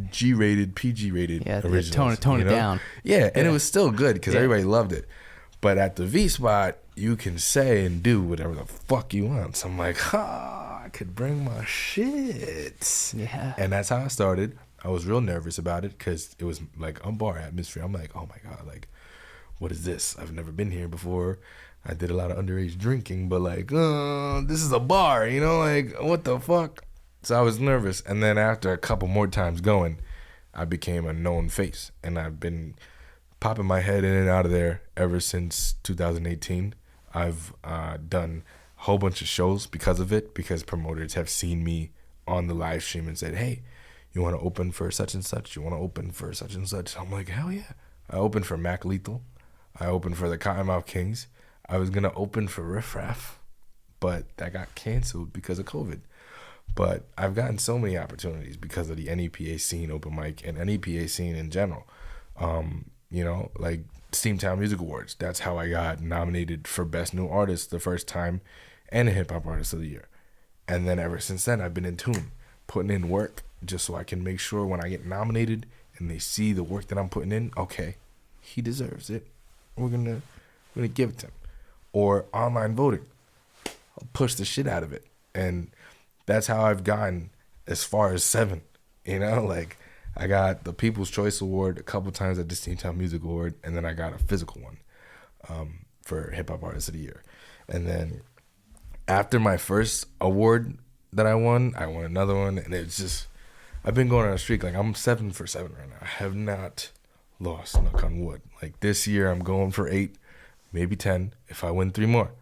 G-rated, PG-rated originals. Tone it down. Yeah, and it was still good because everybody loved it. But at the V-Spot, you can say and do whatever the fuck you want. So I'm like, I could bring my shit. Yeah. And that's how I started. I was real nervous about it because it was like a bar atmosphere. I'm like, oh my God, like, what is this? I've never been here before. I did a lot of underage drinking, but like, this is a bar, you know? Like, what the fuck? So I was nervous. And then after a couple more times going, I became a known face. And I've been popping my head in and out of there ever since 2018. I've done a whole bunch of shows because of it, because promoters have seen me on the live stream and said, hey, you want to open for such and such? You want to open for such and such? I'm like, hell yeah. I opened for Mac Lethal. I opened for the Cottonmouth Kings. I was going to open for Riff Raff, but that got canceled because of COVID. But I've gotten so many opportunities because of the NEPA scene, open mic, and NEPA scene in general. You know, like Steamtown Music Awards. That's how I got nominated for Best New Artist the first time and a Hip Hop Artist of the Year. And then ever since then, I've been in tune, putting in work just so I can make sure when I get nominated and they see the work that I'm putting in, okay, he deserves it. We're gonna give it to him. Or online voting. I'll push the shit out of it. And that's how I've gotten as far as 7. You know, like I got the People's Choice Award a couple times at the Steamtown Music Award, and then I got a physical one for Hip Hop Artist of the Year. And then after my first award that I won another one, and it's just, I've been going on a streak. Like I'm 7 for 7 right now. I have not lost, knock on wood. Like this year I'm going for 8, maybe 10. If I win 3 more,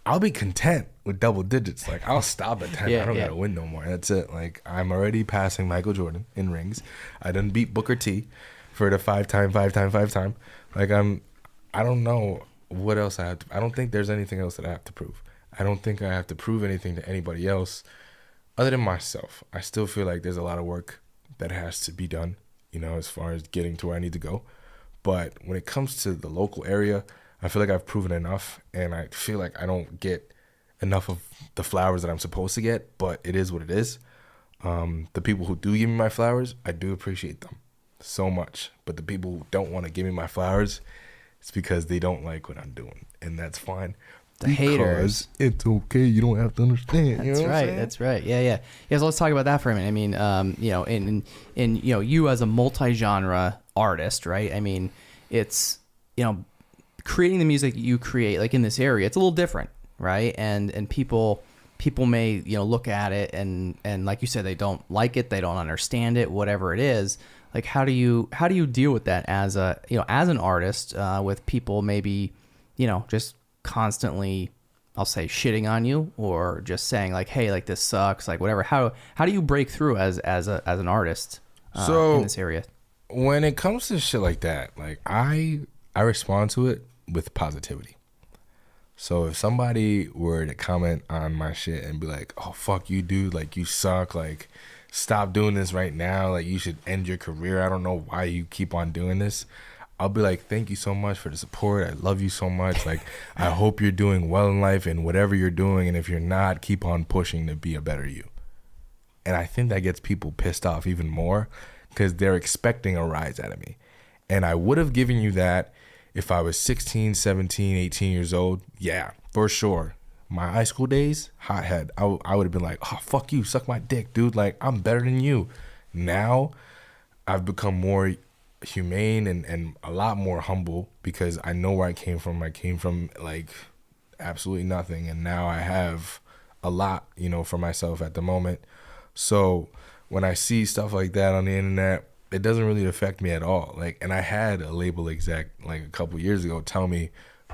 I'll be content with double digits. Like I'll stop at 10. I don't gotta win no more. That's it. Like I'm already passing Michael Jordan in rings. I done beat Booker T for the 5-time. Like I don't know what else I have to, I don't think there's anything else that I have to prove. I don't think I have to prove anything to anybody else other than myself. I still feel like there's a lot of work that has to be done, you know, as far as getting to where I need to go. But when it comes to the local area, I feel like I've proven enough, and I feel like I don't get enough of the flowers that I'm supposed to get, but it is what it is. The people who do give me my flowers, I do appreciate them so much. But the people who don't want to give me my flowers, it's because they don't like what I'm doing, and that's fine. The haters. It's okay. You don't have to understand. That's right. That's right. Yeah. So let's talk about that for a minute. I mean, you as a multi-genre artist, right? I mean, it's, creating the music that you create, like in this area, it's a little different, right? And people may, look at it and like you said, they don't like it, they don't understand it, whatever it is. Like, how do you deal with that as an artist, with people maybe, just constantly, I'll say, shitting on you, or just saying like, hey, like this sucks, like whatever. How do you break through as an artist in this area? When it comes to shit like that, like I respond to it with positivity. So if somebody were to comment on my shit and be like, oh, fuck you, dude, like you suck, like stop doing this right now, like you should end your career, I don't know why you keep on doing this, I'll be like, thank you so much for the support, I love you so much, like I hope you're doing well in life and whatever you're doing, and if you're not, keep on pushing to be a better you. And I think that gets people pissed off even more, because they're expecting a rise out of me. And I would have given you that if I was 16, 17, 18 years old. Yeah, for sure. My high school days, hothead. I would have been like, oh, fuck you, suck my dick, dude. Like, I'm better than you. Now, I've become more humane and a lot more humble, because I know where I came from. I came from, like, absolutely nothing. And now I have a lot, for myself at the moment. So when I see stuff like that on the internet, it doesn't really affect me at all. Like, and I had a label exec like a couple years ago tell me,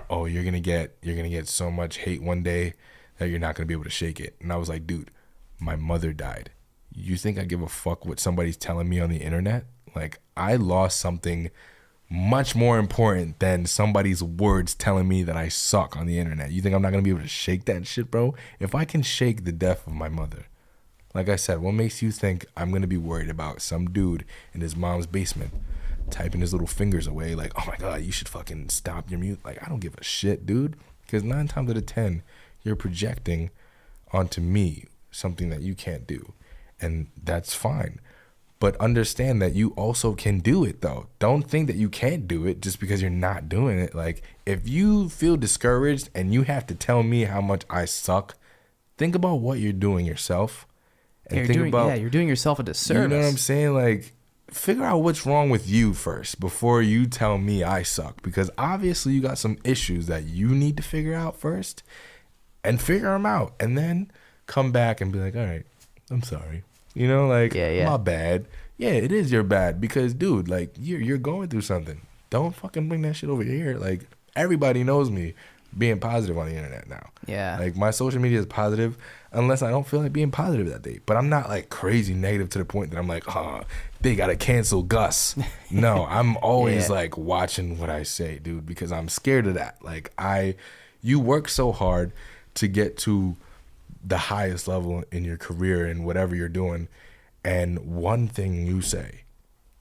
oh, you're gonna get so much hate one day that you're not gonna be able to shake it. And I was like, dude, my mother died. You think I give a fuck what somebody's telling me on the internet? Like, I lost something much more important than somebody's words telling me that I suck on the internet. You think I'm not gonna be able to shake that shit, bro? If I can shake the death of my mother, like I said, what makes you think I'm going to be worried about some dude in his mom's basement typing his little fingers away like, oh my God, you should fucking stop your mute? Like, I don't give a shit, dude. Because 9 times out of 10, you're projecting onto me something that you can't do. And that's fine. But understand that you also can do it, though. Don't think that you can't do it just because you're not doing it. Like, if you feel discouraged and you have to tell me how much I suck, think about what you're doing yourself. And you're doing yourself a disservice. You know what I'm saying? Like, figure out what's wrong with you first before you tell me I suck. Because obviously you got some issues that you need to figure out first, and figure them out. And then come back and be like, all right, I'm sorry. My bad. Yeah, it is your bad. Because, dude, like, you're going through something. Don't fucking bring that shit over here. Like, everybody knows me being positive on the internet now. Yeah. Like, my social media is positive unless I don't feel like being positive that day. But I'm not like crazy negative to the point that I'm like, they gotta cancel Gus. No, I'm always like watching what I say, dude, because I'm scared of that. Like, you work so hard to get to the highest level in your career and whatever you're doing, and one thing you say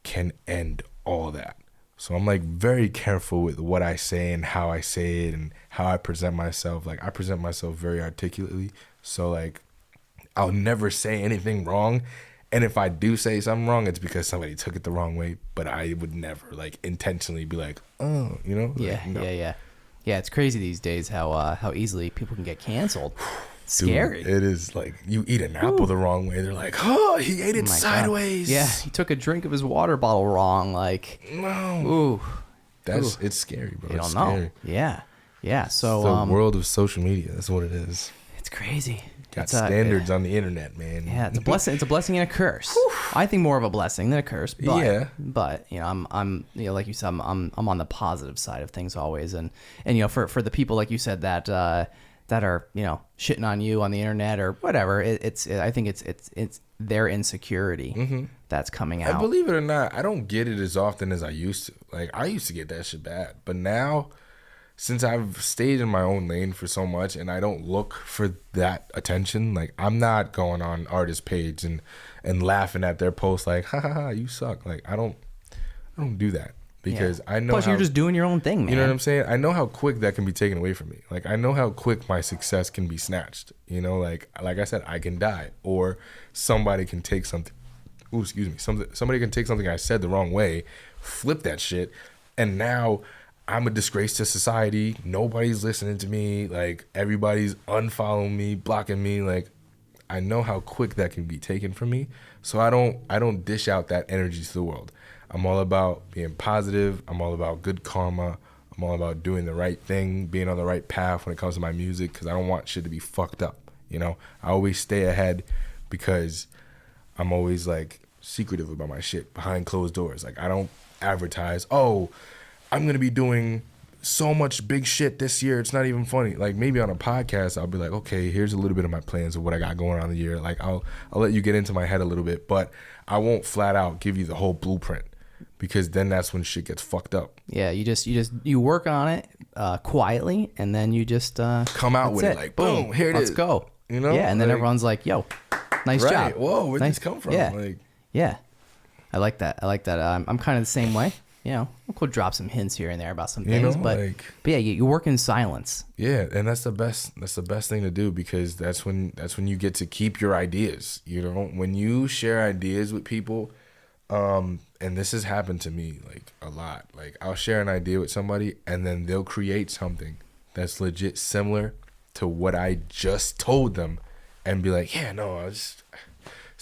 can end all that. So I'm like very careful with what I say and how I say it and how I present myself. Like, I present myself very articulately. So like, I'll never say anything wrong. And if I do say something wrong, it's because somebody took it the wrong way. But I would never like intentionally be like, oh, Yeah, like, no. Yeah. It's crazy these days how easily people can get canceled. It's scary. Dude, it is like, you eat an apple the wrong way, they're like, oh, he ate it sideways. God. Yeah, he took a drink of his water bottle wrong. Like, no. It's scary, bro. You don't know. Yeah. So it's the world of social media. That's what it is. It's crazy. Got standards on the internet, man. Yeah, it's a blessing. It's a blessing and a curse. I think more of a blessing than a curse. But, yeah. But I'm like you said, I'm on the positive side of things always, and for the people like you said that are shitting on you on the internet or whatever, I think it's their insecurity that's coming out. And believe it or not, I don't get it as often as I used to. Like, I used to get that shit bad, but now, since I've stayed in my own lane for so much and I don't look for that attention, like, I'm not going on artist page and laughing at their posts like, ha ha ha, you suck. Like, I don't do that. because I know. Plus, you're just doing your own thing, man. You know what I'm saying? I know how quick that can be taken away from me. Like, I know how quick my success can be snatched. You know, like I said, I can die, or somebody can take something. Ooh, excuse me. Somebody can take something I said the wrong way, flip that shit, and now I'm a disgrace to society. Nobody's listening to me. Like, everybody's unfollowing me, blocking me. Like, I know how quick that can be taken from me. So I don't dish out that energy to the world. I'm all about being positive. I'm all about good karma. I'm all about doing the right thing, being on the right path when it comes to my music, because I don't want shit to be fucked up. You know, I always stay ahead because I'm always like secretive about my shit behind closed doors. Like, I don't advertise, oh, I'm going to be doing so much big shit this year, it's not even funny. Like, maybe on a podcast I'll be like, okay, here's a little bit of my plans of what I got going on the year. Like, I'll let you get into my head a little bit, but I won't flat out give you the whole blueprint, because then that's when shit gets fucked up. Yeah, you work on it quietly, and then you just come out with it like, boom, here it is. Let's go. You know? Yeah, and then like, everyone's like, yo, nice right, job. Whoa, where'd nice. this come from? Yeah. Like, yeah. I like that. I'm kind of the same way. You know, we'll drop some hints here and there about some things, but yeah, you work in silence. Yeah, and that's the best thing to do, because that's when you get to keep your ideas. You know, when you share ideas with people, and this has happened to me like a lot. Like, I'll share an idea with somebody, and then they'll create something that's legit similar to what I just told them, and be like, yeah, no, this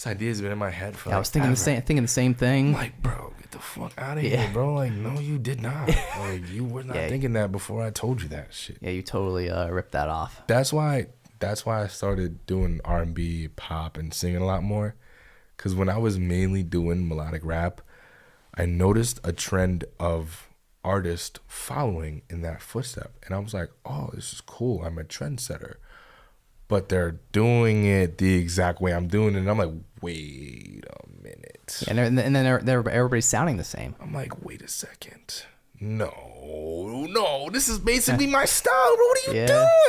idea's been in my head for. I was thinking the same thing. I'm like, bro, get the fuck out of here, bro. Like, no, you did not. Like, you were not thinking that before I told you that shit. Yeah, you totally ripped that off. That's why I started doing R&B, pop, and singing a lot more. Because when I was mainly doing melodic rap, I noticed a trend of artists following in that footstep. And I was like, oh, this is cool. I'm a trendsetter. But they're doing it the exact way I'm doing it. And I'm like, wait a minute. And then everybody's sounding the same. I'm like, wait a second. No, this is basically my style, bro. What are you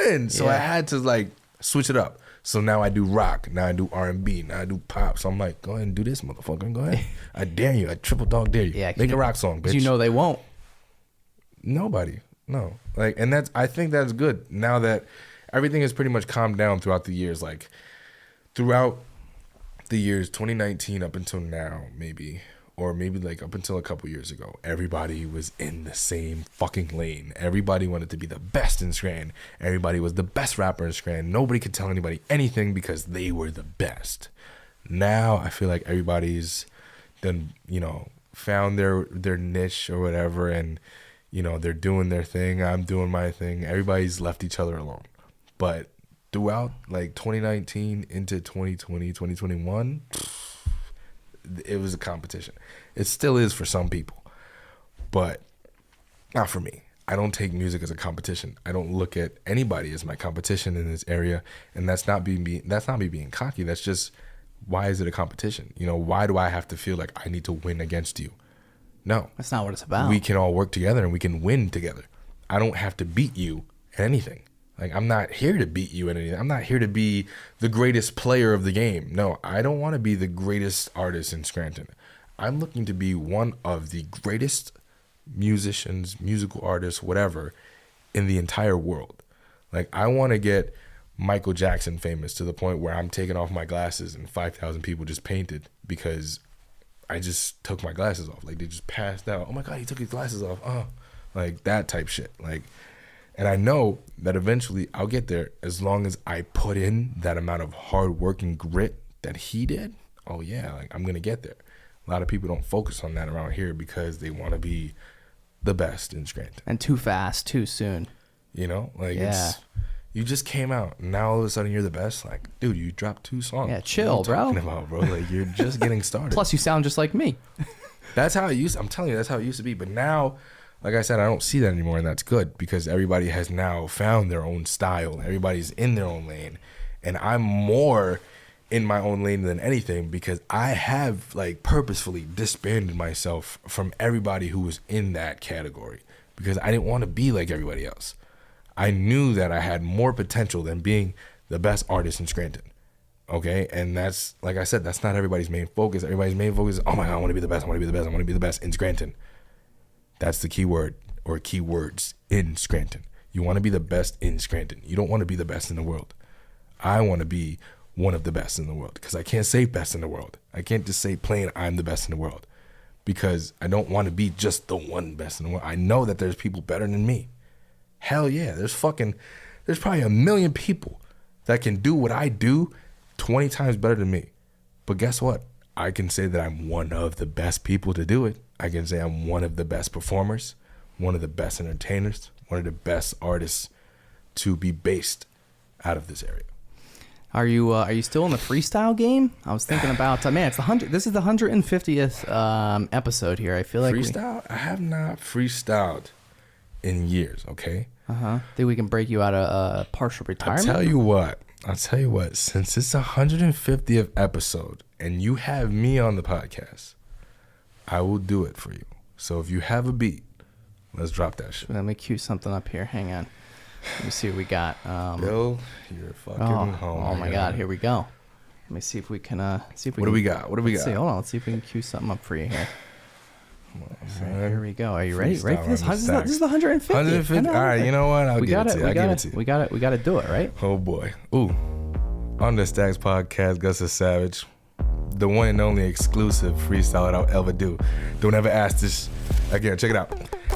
doing? So I had to like switch it up. So now I do rock, now I do R&B, now I do pop. So I'm like, go ahead and do this, motherfucker. Go ahead. I dare you. I triple dog dare you. Yeah, make a rock song, bitch. You know they won't. Nobody. No. Like, and I think that's good now that everything has pretty much calmed down throughout the years. Like, throughout the years 2019 up until now, maybe, or maybe like up until a couple years ago, everybody was in the same fucking lane. Everybody wanted to be the best in Scranton. Everybody was the best rapper in Scranton. Nobody could tell anybody anything because they were the best. Now I feel like everybody's done, you know, found their niche or whatever, and you know, they're doing their thing. I'm doing my thing. Everybody's left each other alone. But throughout like 2019 into 2020, 2021, it was a competition. It still is for some people, but not for me. I don't take music as a competition. I don't look at anybody as my competition in this area, and that's not me being cocky. That's just, why is it a competition? You know, why do I have to feel like I need to win against you? No, that's not what it's about. We can all work together and we can win together. I don't have to beat you at anything. Like, I'm not here to beat you at anything. I'm not here to be the greatest player of the game. No, I don't want to be the greatest artist in Scranton. I'm looking to be one of the greatest musicians, musical artists, whatever, in the entire world. Like, I want to get Michael Jackson famous to the point where I'm taking off my glasses and 5,000 people just painted because I just took my glasses off. Like, they just passed out. Oh my God, he took his glasses off. Oh, like that type shit. Like, and I know that eventually I'll get there as long as I put in that amount of hard work and grit that he did. Oh yeah, like, I'm going to get there. A lot of people don't focus on that around here because they want to be the best in Scranton. And too fast, too soon. You know, like, you just came out and now all of a sudden you're the best. Like, dude, you dropped 2 songs. Yeah, chill, what are you bro. talking about, bro? Like, you're just getting started. Plus, you sound just like me. That's how it used. I'm telling you, that's how it used to be. But now, like I said, I don't see that anymore, and that's good because everybody has now found their own style. Everybody's in their own lane, and I'm more in my own lane than anything because I have like purposefully disbanded myself from everybody who was in that category because I didn't want to be like everybody else. I knew that I had more potential than being the best artist in Scranton. Okay, and that's, like I said, that's not everybody's main focus. Everybody's main focus is, oh my God, I want to be the best. I want to be the best. I want to be the best in Scranton. That's the key word or keywords in Scranton. You want to be the best in Scranton. You don't want to be the best in the world. I want to be one of the best in the world because I can't say best in the world. I can't just say plain I'm the best in the world because I don't want to be just the one best in the world. I know that there's people better than me. Hell yeah, there's probably a million people that can do what I do 20 times better than me. But guess what? I can say that I'm one of the best people to do it. I can say I'm one of the best performers, one of the best entertainers, one of the best artists to be based out of this area. Are you still in the freestyle game? I was thinking about man, this is the 150th episode here. I feel like freestyle. I have not freestyled in years. Okay. Think we can break you out of partial retirement? I'll tell you what. Since it's 150th episode and you have me on the podcast, I will do it for you. So if you have a beat, let's drop that shit. Let me cue something up here. Hang on. Let me see what we got. Bill, you're fucking home. Oh my God, here we go. Let me see if we can see if we What do we got? See, hold on, let's see if we can cue something up for you here. Right, here we go. Are you ready? Ready for this? This is the 150th. 150. All right, you know what? I'll give it to you. We got to do it, right? Oh boy. Ooh. On the Stacks podcast, Gus The Savage. The one and only exclusive freestyle that I'll ever do. Don't ever ask this again. Check it out.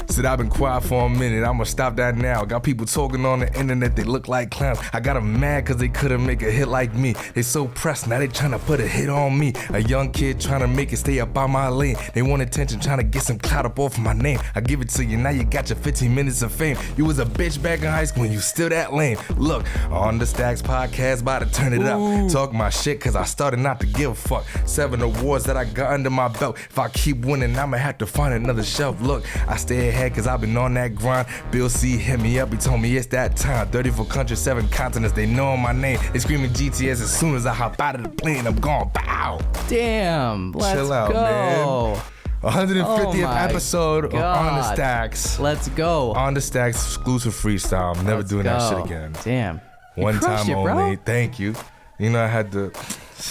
Said I've been quiet for a minute. I'ma stop that now. Got people talking on the internet. They look like clowns. I got them mad cause they couldn't make a hit like me. They so pressed. Now they trying to put a hit on me. A young kid trying to make it stay up on my lane. They want attention, trying to get some clout up off my name. I give it to you. Now you got your 15 minutes of fame. You was a bitch back in high school and you still that lame. Look, on the Stacks podcast, about to turn it up. Talk my shit cause I started not to give a fuck. 7 awards that I got under my belt. If I keep winning, I'ma have to find another shelf. Look, I stay ahead cause I've been on that grind. Bill C hit me up, he told me it's that time. 34 countries, 7 continents, they know my name. They screaming GTS as soon as I hop out of the plane. I'm gone, bow. Damn, let's Chill out, go. Man. 150th episode of On The Stacks. Let's go. On The Stacks exclusive freestyle. I'm never doing that shit again. Damn. One time only. Thank you. You know, I had to.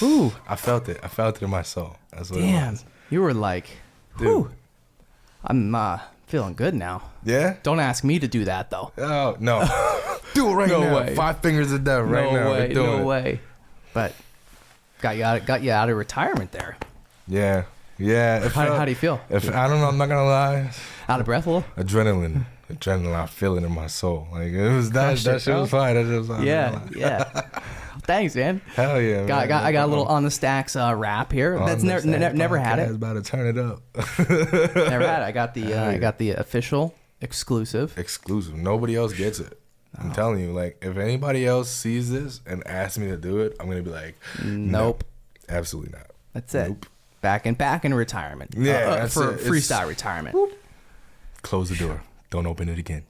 Ooh. I felt it. I felt it in my soul. That's what it Damn. was. You were like, whew. I'm feeling good now. Yeah? Don't ask me to do that though. Oh, no. Do it right No now. way. 5 fingers of death right now. We're doing No it. way. But got you out of retirement there. Yeah. Yeah. How do you feel? I don't know, I'm not gonna lie. Out of breath a little? Adrenaline, I feel it in my soul. Like it was that shit was fine. That shit was fine. Yeah. Thanks, man. Hell yeah. I got a little On The Stacks rap here. That's never had it. About to turn it up. Never had it. I got the official exclusive. Exclusive. Nobody else gets it. I'm telling you, like, if anybody else sees this and asks me to do it, I'm gonna be like, nope, no, absolutely not. That's it. Nope. Back in retirement. Yeah, that's for it. freestyle retirement. Close the door. Don't open it again.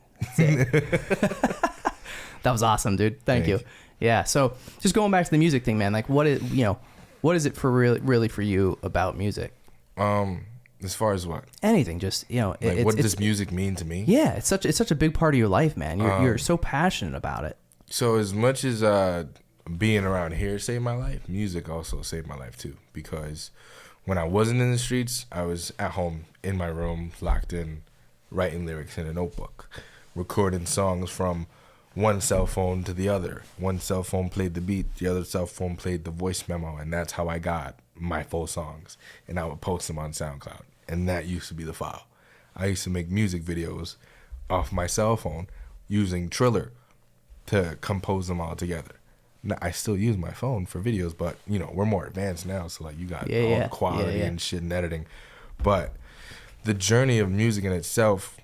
That was awesome, dude. Thank you. Yeah. So just going back to the music thing, man. Like, what is it for really for you about music? As far as what? Anything. Just like, what does music mean to me? Yeah, it's such a big part of your life, man. You're so passionate about it. So as much as being around here saved my life, music also saved my life too. Because when I wasn't in the streets, I was at home in my room, locked in, writing lyrics in a notebook, recording songs from one cell phone to the other. One cell phone played the beat, the other cell phone played the voice memo, and that's how I got my full songs. And I would post them on SoundCloud, and that used to be the file. I used to make music videos off my cell phone using Triller to compose them all together. Now, I still use my phone for videos, but we're more advanced now, so like you got all the quality and shit and editing. But the journey of music in itself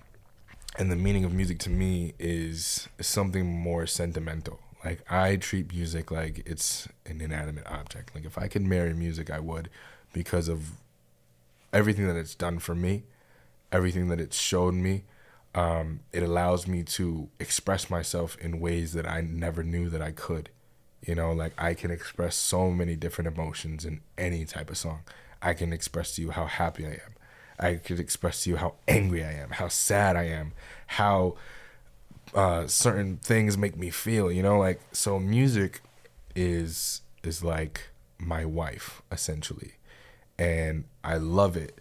and the meaning of music to me is something more sentimental. Like, I treat music like it's an inanimate object. Like, if I could marry music, I would, because of everything that it's done for me, everything that it's showed me. It allows me to express myself in ways that I never knew that I could. Like, I can express so many different emotions in any type of song. I can express to you how happy I am. I could express to you how angry I am, how sad I am, how certain things make me feel, like, so music is like my wife, essentially, and I love it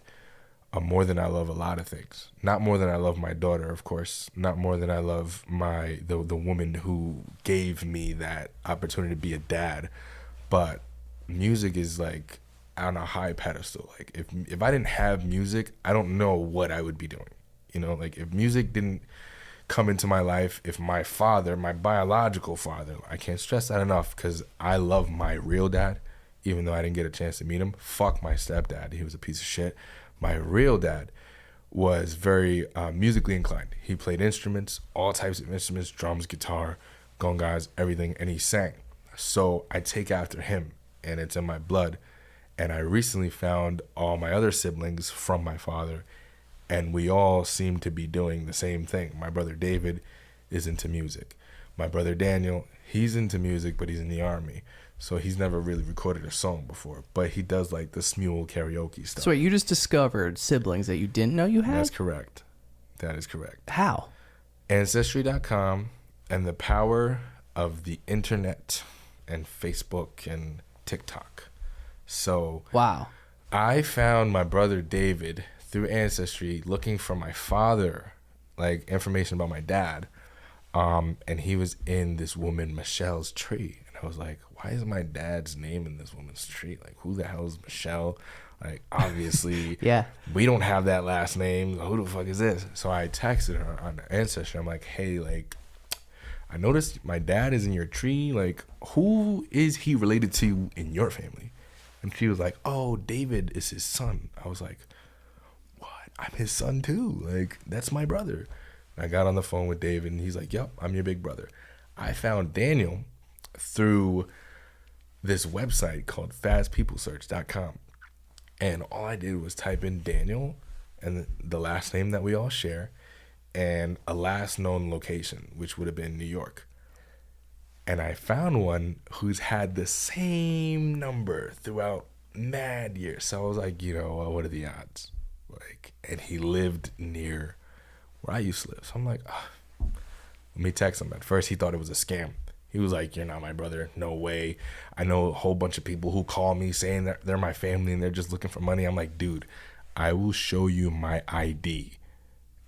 more than I love a lot of things. Not more than I love my daughter, of course. Not more than I love the woman who gave me that opportunity to be a dad. But music is like on a high pedestal. Like if I didn't have music, I don't know what I would be doing. You know, like if music didn't come into my life, if my father, my biological father, I can't stress that enough because I love my real dad, even though I didn't get a chance to meet him. Fuck my stepdad. He was a piece of shit. My real dad was very musically inclined. He played instruments, all types of instruments, drums, guitar, congas, everything, and he sang. So I take after him, and it's in my blood. And I recently found all my other siblings from my father, and we all seem to be doing the same thing. My brother David is into music. My brother Daniel, he's into music, but he's in the Army. So he's never really recorded a song before, but he does like the Smule karaoke stuff. So wait, you just discovered siblings that you didn't know you had? That's correct. That is correct. How? Ancestry.com and the power of the internet and Facebook and TikTok. So wow, I found my brother David through Ancestry looking for my father, like information about my dad. And he was in this woman, Michelle's tree. And I was like, why is my dad's name in this woman's tree? Like, who the hell is Michelle? Like, obviously, yeah, we don't have that last name. Who the fuck is this? So I texted her on Ancestry. I'm like, hey, like, I noticed my dad is in your tree. Like, who is he related to in your family? And she was like, oh, David is his son. I was like, what? I'm his son too. Like, that's my brother. And I got on the phone with David, and he's like, yep, I'm your big brother. I found Daniel through this website called fastpeoplesearch.com. And all I did was type in Daniel and the last name that we all share and a last known location, which would have been New York. And I found one who's had the same number throughout mad years. So I was like, you know, what are the odds? Like, and he lived near where I used to live. So I'm like, let me text him. At first, he thought it was a scam. He was like, you're not my brother. No way. I know a whole bunch of people who call me saying that they're my family and they're just looking for money. I'm like, dude, I will show you my ID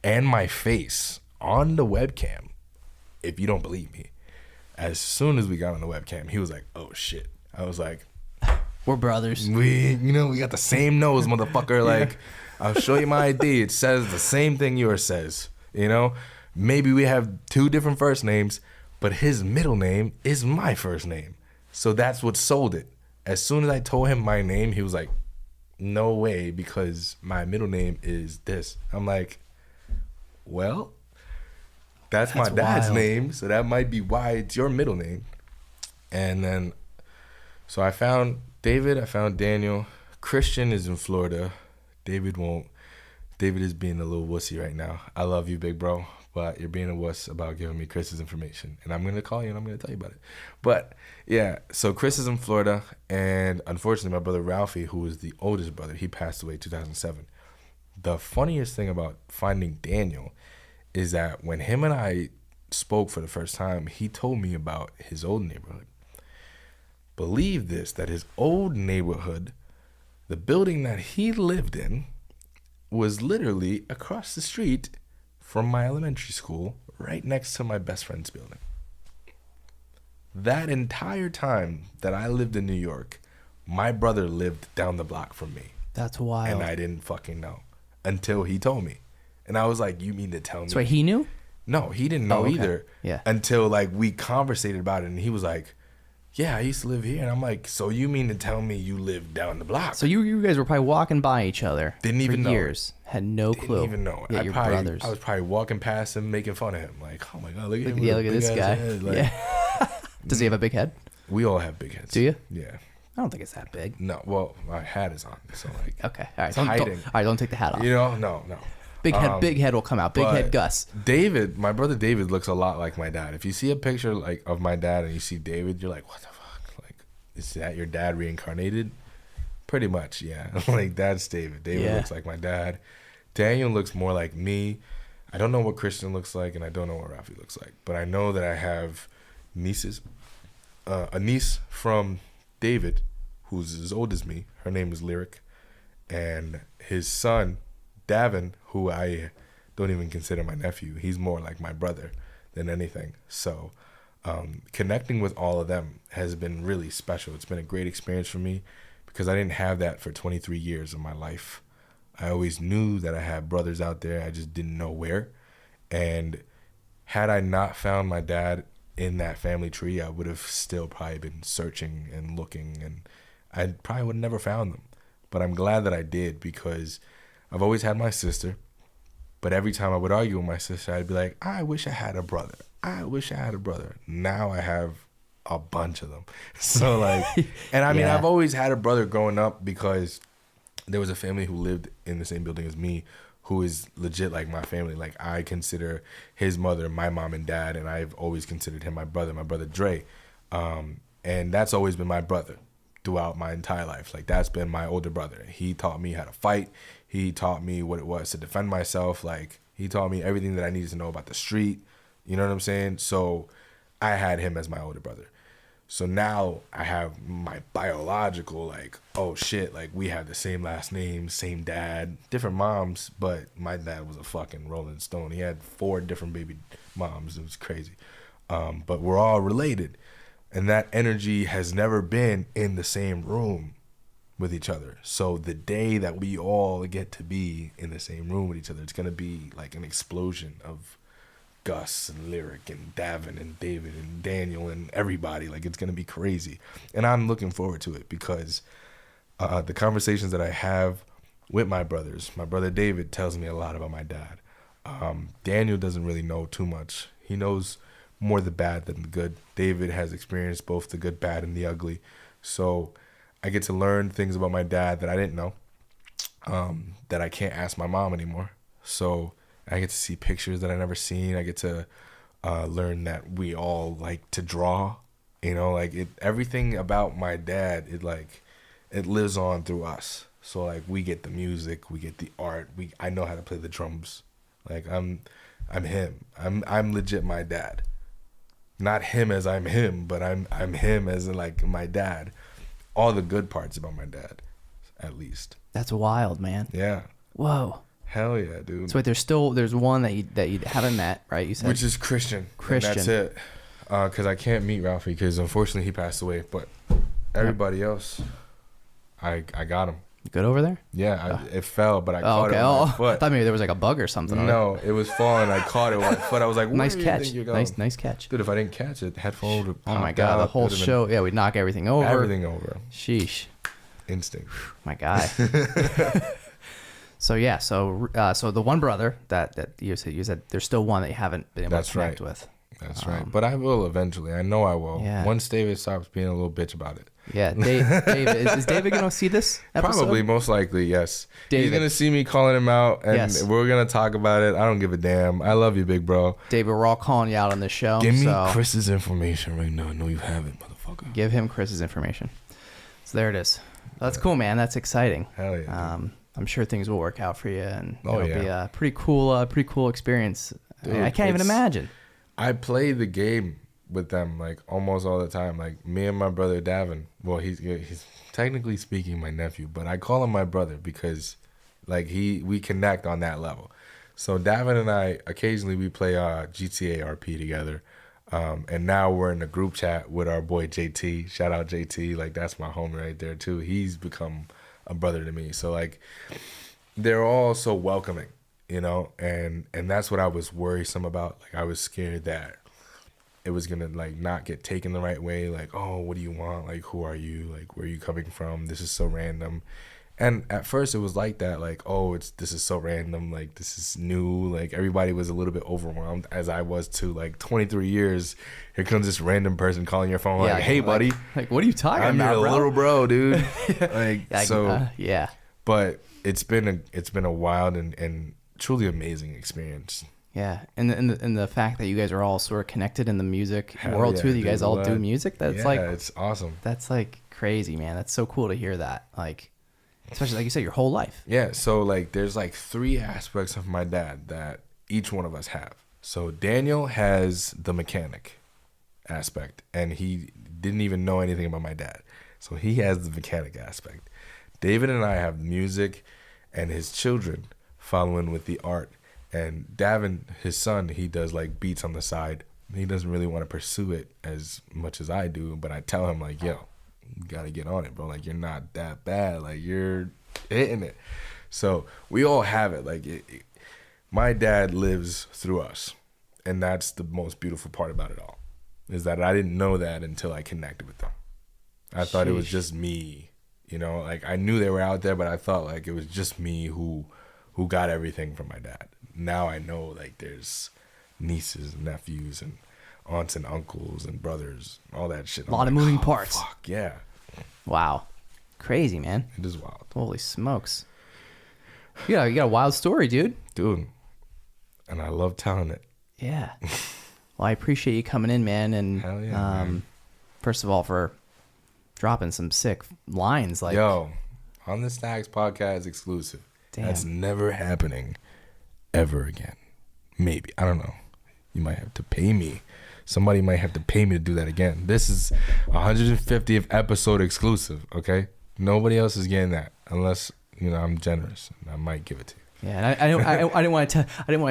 and my face on the webcam if you don't believe me. As soon as we got on the webcam, he was like, oh, shit. I was like, we're brothers. we got the same nose, motherfucker. Like, I'll show you my ID. It says the same thing yours says, you know? Maybe we have two different first names, but his middle name is my first name. So that's what sold it. As soon as I told him my name, he was like, no way, because my middle name is this. I'm like, well, that's my dad's wild. name, so that might be why it's your middle name. And then, so I found David, I found Daniel. Christian is in Florida. David won't. David is being a little wussy right now. I love you, big bro, but you're being a wuss about giving me Chris's information. And I'm going to call you and I'm going to tell you about it. But yeah, so Chris is in Florida. And unfortunately, my brother Ralphie, who was the oldest brother, he passed away in 2007. The funniest thing about finding Daniel is that when him and I spoke for the first time, he told me about his old neighborhood. Believe this, that his old neighborhood, the building that he lived in, was literally across the street from my elementary school, right next to my best friend's building. That entire time that I lived in New York, my brother lived down the block from me. That's wild. And I didn't fucking know until he told me. And I was like, you mean to tell me? So wait, he knew? No, he didn't know okay. either. Yeah. Until like we conversated about it, and he was like, yeah, I used to live here. And I'm like, so you mean to tell me you live down the block? So you guys were probably walking by each other. Didn't even know. For years. Had no clue. Didn't even know. Yeah, brothers. I was probably walking past him, making fun of him. Like, oh my God, look at him. Yeah, look at this guy. Like, yeah. Does he have a big head? We all have big heads. Do you? Yeah. I don't think it's that big. No, well, my hat is on. So like, okay. All right. Don't take the hat off. You know, no. Big head will come out. Big head Gus. David, my brother David looks a lot like my dad. If you see a picture like of my dad and you see David, you're like, what the fuck? Like, is that your dad reincarnated? Pretty much, yeah. Like, that's David. David looks like my dad. Daniel looks more like me. I don't know what Christian looks like, and I don't know what Rafi looks like. But I know that I have nieces. A niece from David, who's as old as me. Her name is Lyric. And his son, Davin, who I don't even consider my nephew, he's more like my brother than anything. So connecting with all of them has been really special. It's been a great experience for me because I didn't have that for 23 years of my life. I always knew that I had brothers out there. I just didn't know where. And had I not found my dad in that family tree, I would have still probably been searching and looking, and I probably would have never found them. But I'm glad that I did, because I've always had my sister, but every time I would argue with my sister, I'd be like, I wish I had a brother. I wish I had a brother. Now I have a bunch of them. So like, and I mean, Yeah. I've always had a brother growing up because there was a family who lived in the same building as me who is legit like my family. Like, I consider his mother my mom and dad, and I've always considered him my brother Dre. And that's always been my brother throughout my entire life. Like, that's been my older brother. He taught me how to fight. He taught me what it was to defend myself. Like, he taught me everything that I needed to know about the street. You know what I'm saying? So I had him as my older brother. So now I have my biological, like, oh shit, like, we have the same last name, same dad, different moms, but my dad was a fucking Rolling Stone. He had 4 different baby moms. It was crazy. But we're all related. And that energy has never been in the same room with each other. So the day that we all get to be in the same room with each other, it's going to be like an explosion of Gus and Lyric and Davin and David and Daniel and everybody. Like, it's going to be crazy. And I'm looking forward to it because the conversations that I have with my brothers, my brother David tells me a lot about my dad. Daniel doesn't really know too much. He knows more the bad than the good. David has experienced both the good, bad, and the ugly. So I get to learn things about my dad that I didn't know, that I can't ask my mom anymore. So I get to see pictures that I never seen. I get to learn that we all like to draw. You know, like, everything about my dad, it lives on through us. So like, we get the music, we get the art. I know how to play the drums. Like, I'm him. I'm legit my dad. Not him as I'm him, but I'm him as in, like, my dad. All the good parts about my dad, at least. That's wild, man. Yeah. Whoa. Hell yeah, dude. So wait, there's one that you haven't met, right? You said, Which is Christian. Christian. And that's it. Because I can't meet Ralphie because unfortunately he passed away. But everybody else, I got him. Good over there? Yeah, it fell, but I caught it with my I foot. thought maybe there was like a bug or something. No, it was falling. I caught it with my foot. I was like, where Nice do you catch. think you're going? Nice catch. Dude, if I didn't catch it, the headphone would have Oh my God, the whole show. Yeah, we'd knock everything over. Everything over. Sheesh. Instinct. My guy. So yeah, so the one brother that you said there's still one that you haven't been able That's to connect right. with. That's right. But I will eventually. I know I will. Yeah. Once David stops being a little bitch about it. Yeah, David. Is David gonna see this episode? Probably, most likely, yes. David. He's gonna see me calling him out, and Yes. we're gonna talk about it. I don't give a damn. I love you, big bro. David, we're all calling you out on this show. Give me so Chris's information right now. I know you have it, motherfucker. give him Chris's information. So there it is. That's cool, man. That's exciting. Hell yeah. I'm sure things will work out for you, and Oh, it'll be yeah. a pretty cool experience. Dude, I can't even it's- imagine. I play the game with them like almost all the time. Like, me and my brother Davin. Well, he's technically speaking my nephew, but I call him my brother because like we connect on that level. So Davin and I occasionally we play GTA RP together. And now we're in a group chat with our boy JT. Shout out JT. Like, that's my homie right there too. He's become a brother to me. So like, they're all so welcoming, you know, and that's what I was worrisome about. Like, I was scared that it was gonna like not get taken the right way. Like, oh, what do you want? Like, who are you? Like, where are you coming from? This is so random. And at first it was like that, like, oh, this is so random, like, this is new. Like, everybody was a little bit overwhelmed, as I was too. Like, 23 years, here comes this random person calling your phone, like, hey, buddy. Like, what are you talking I'm about, your bro? little bro, dude. Like, so, yeah. but it's been a wild and truly amazing experience. Yeah, and the fact that you guys are all sort of connected in the music Hell world yeah, too. That you guys dude, all what? do music. That's Yeah, like it's awesome. That's like crazy, man. That's so cool to hear that. Like, especially like you said, your whole life. Yeah, so like there's like 3 aspects of my dad that each one of us have. So Daniel has the mechanic aspect, and he didn't even know anything about my dad. So he has the mechanic aspect. David and I have music, and his children following with the art. And Davin, his son, he does like beats on the side. He doesn't really want to pursue it as much as I do, but I tell him like, yo, you gotta get on it, bro. Like, you're not that bad. Like, you're hitting it. So we all have it. Like, my dad lives through us, and that's the most beautiful part about it all, is that I didn't know that until I connected with them. I thought it was just me, you know. Like, I knew they were out there, but I thought like it was just me who got everything from my dad. Now I know like there's nieces and nephews and aunts and uncles and brothers, all that shit. A lot of moving parts. Fuck yeah. Wow. Crazy, man. It is wild. Holy smokes. Yeah, you got a wild story, dude. Dude. And I love telling it. Yeah. Well, I appreciate you coming in, man. And hell yeah, man. First of all, for dropping some sick lines. Like, yo, on the Stacks podcast exclusive. Damn. That's never happening ever again. Maybe. I don't know. You might have to pay me. Somebody might have to pay me to do that again. This is 150th episode exclusive, okay? Nobody else is getting that unless, you know, I'm generous. I might give it to you. Yeah, and I didn't want to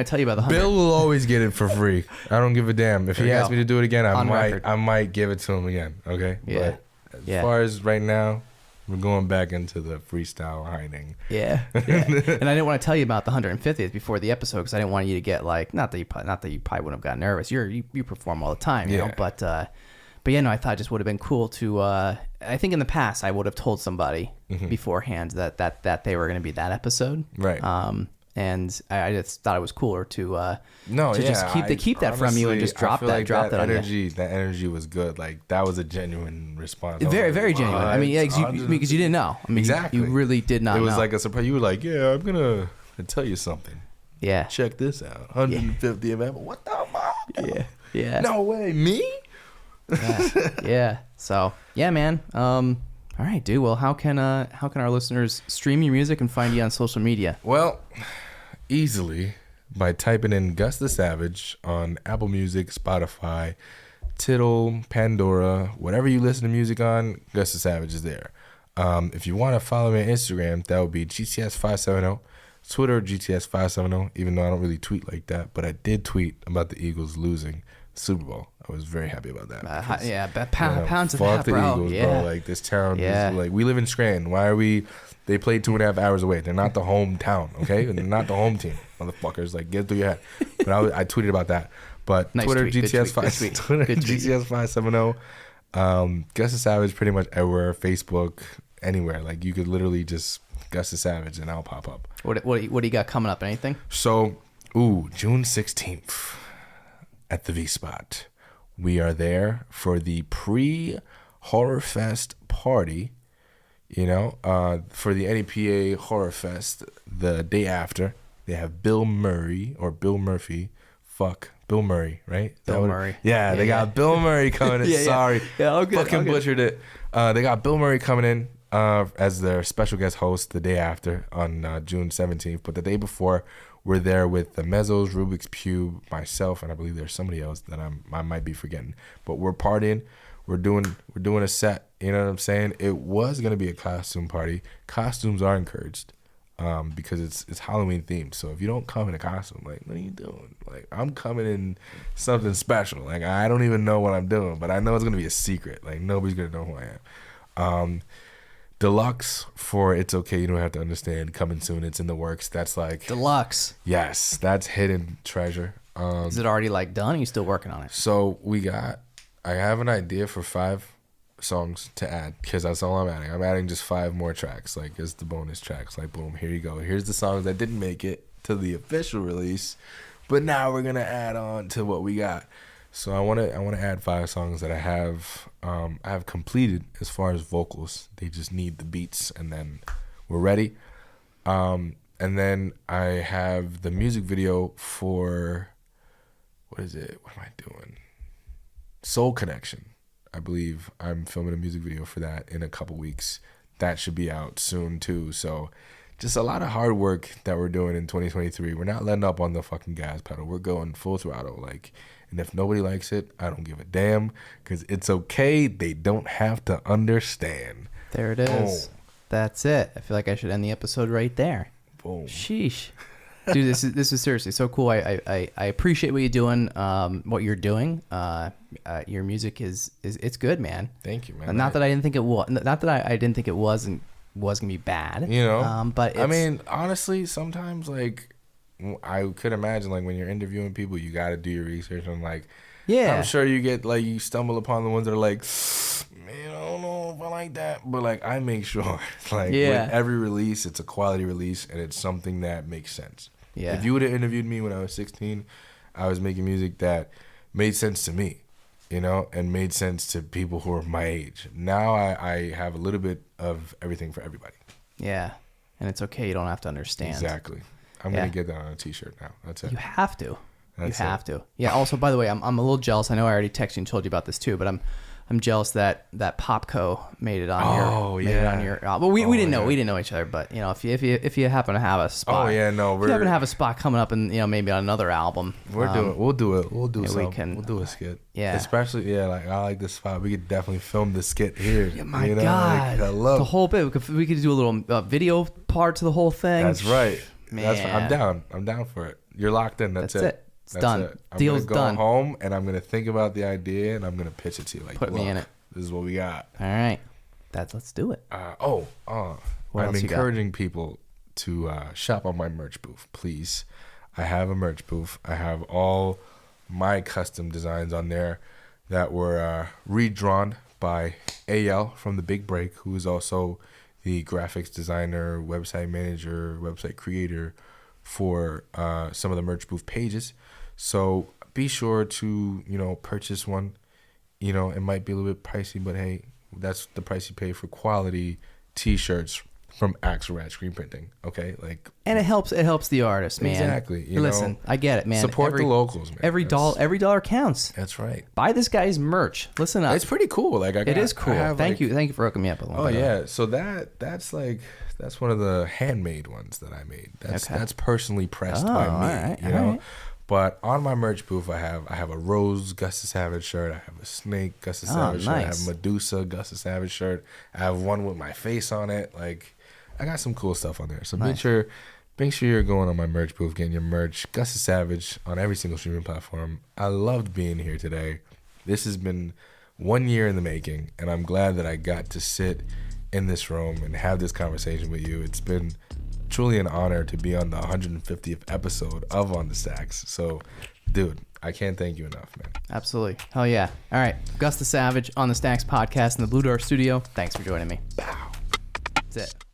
tell you about the 100. Bill will always get it for free. I don't give a damn. If he asks me to do it again, record. I might give it to him again, okay? Yeah. But as far as right now, we're going back into the freestyle hiding. Yeah. And I didn't want to tell you about the 150th before the episode because I didn't want you to get like, not that you probably wouldn't have got nervous. You perform all the time, you know. But yeah, no, I thought it just would have been cool to. I think in the past I would have told somebody beforehand that they were going to be that episode, right? And I just thought it was cooler to just keep that from you and just drop that energy. That energy was good. Like, that was a genuine response. Very, very genuine. I mean, because you didn't know. I mean, exactly. You really did not know. It was like a surprise. You were like, yeah, I'm gonna tell you something. Yeah. Check this out. 150 of them. What the fuck? Yeah. Yeah. No way. Me? Yeah. So yeah, man. All right, dude. Well, how can our listeners stream your music and find you on social media? Well, easily by typing in Gus the Savage on Apple Music, Spotify, Tidal, Pandora, whatever you listen to music on, Gus the Savage is there. If you want to follow me on Instagram, that would be GTS570. Twitter, GTS570, even though I don't really tweet like that, but I did tweet about the Eagles losing the Super Bowl. I was very happy about that. Pounds of fuck that, bro. Eagles, yeah. bro. Like, this town is, like, we live in Scranton. Why are we? They played 2.5 hours away. They're not the hometown, okay? They're not the home team, motherfuckers. Like, get it through your head. But I tweeted about that. But nice Twitter, tweet. GTS570. Gus the Savage pretty much everywhere. Facebook, anywhere. Like, you could literally just Gus the Savage and I'll pop up. What do you got coming up? Anything? So, June 16th at the V-Spot. We are there for the pre-Horror Fest party, you know, for the NEPA Horror Fest the day after. They have Bill Murray, Bill Murray, right? Bill Murray. Yeah, they got Bill Murray coming in. Sorry. Yeah, all good. Fucking butchered it. They got Bill Murray coming in as their special guest host the day after on June 17th. But the day before, we're there with the Mezzos, Rubik's Cube, myself, and I believe there's somebody else that I might be forgetting. But we're partying. We're doing a set. You know what I'm saying? It was gonna be a costume party. Costumes are encouraged because it's Halloween themed. So if you don't come in a costume, like, what are you doing? Like, I'm coming in something special. Like, I don't even know what I'm doing, but I know it's gonna be a secret. Like, nobody's gonna know who I am. Deluxe for It's Okay, You Don't Have to Understand, coming soon. It's in the works. That's like Deluxe. Yes, that's hidden treasure. Is it already like done? Or are you still working on it? So I have an idea for 5 songs to add because that's all I'm adding. I'm adding just 5 more tracks, like as the bonus tracks. Like, boom, here you go. Here's the songs that didn't make it to the official release, but now we're gonna add on to what we got. So I want to add 5 songs that I have completed as far as vocals. They just need the beats, and then we're ready. And then I have the music video for, what is it? What am I doing? Soul Connection. I believe I'm filming a music video for that in a couple weeks. That should be out soon too. So just a lot of hard work that we're doing in 2023. We're not letting up on the fucking gas pedal. We're going full throttle. Like, and if nobody likes it, I don't give a damn, because it's okay. They don't have to understand. There it is. Boom. That's it. I feel like I should end the episode right there. Boom. Sheesh. Dude, this is seriously so cool. I appreciate what you're doing. What you're doing. Your music is it's good, man. Thank you, man. Not that I didn't think it was. Not that I didn't think it was gonna be bad. You know. But I mean, honestly, sometimes like I could imagine like when you're interviewing people, you got to do your research and like. Yeah. I'm sure you get like you stumble upon the ones that are like, man, I don't know if I like that, but like I make sure like with every release, it's a quality release and it's something that makes sense. Yeah. If you would have interviewed me when I was 16, I was making music that made sense to me, you know, and made sense to people who are my age. Now I have a little bit of everything for everybody. Yeah, and it's okay. You don't have to understand. Exactly. I'm gonna get that on a T-shirt now. That's it. You have to. That's you have to. Yeah. Also, by the way, I'm a little jealous. I know I already texted you and told you about this too, but I'm jealous that Popco made it on your. Well, we didn't know. We didn't know each other, but you know, if you happen to have a spot. Oh yeah, no. If you happen to have a spot coming up, and you know maybe on another album. We'll do it. We'll do something. We'll do a skit. Yeah. Especially like I like this spot. We could definitely film the skit here. Yeah, my God. like, I love the whole bit. We could do a little video part to the whole thing. That's right. Man. I'm down. I'm down for it. You're locked in. That's it. It's done. It. I'm Deal's gonna go done. home and I'm gonna think about the idea and I'm gonna pitch it to you. Like, put me in it. This is what we got. All right, let's do it. I'm else you encouraging people to shop on my merch booth, please. I have a merch booth. I have all my custom designs on there that were redrawn by AL from The Big Break, who is also the graphics designer, website manager, website creator for some of the merch booth pages. So be sure to, you know, purchase one. You know, it might be a little bit pricey, but hey, that's the price you pay for quality T-shirts from Axel Rad Screen Printing. Okay, like, and it helps the artist, man. Exactly. Listen, I get it, man. Support the locals, man. Every dollar counts. That's right. Buy this guy's merch. Listen up. It's pretty cool. Like it is cool. Thank you for hooking me up with one. Oh yeah. So that's one of the handmade ones that I made. That's personally pressed by me. All right, you know. Right. But on my merch booth, I have a Rose Gus The Savage shirt. I have a Snake Gus The Savage shirt. I have a Medusa Gus The Savage shirt. I have one with my face on it. Like, I got some cool stuff on there. So make sure you're going on my merch booth, getting your merch. Gus The Savage on every single streaming platform. I loved being here today. This has been 1 year in the making, and I'm glad that I got to sit in this room and have this conversation with you. It's been truly an honor to be on the 150th episode of OnTheStacks. So, dude, I can't thank you enough, man. Absolutely. Hell yeah. All right. Gus The Savage on the Stacks podcast in the Blue Door studio. Thanks for joining me. Bow. That's it.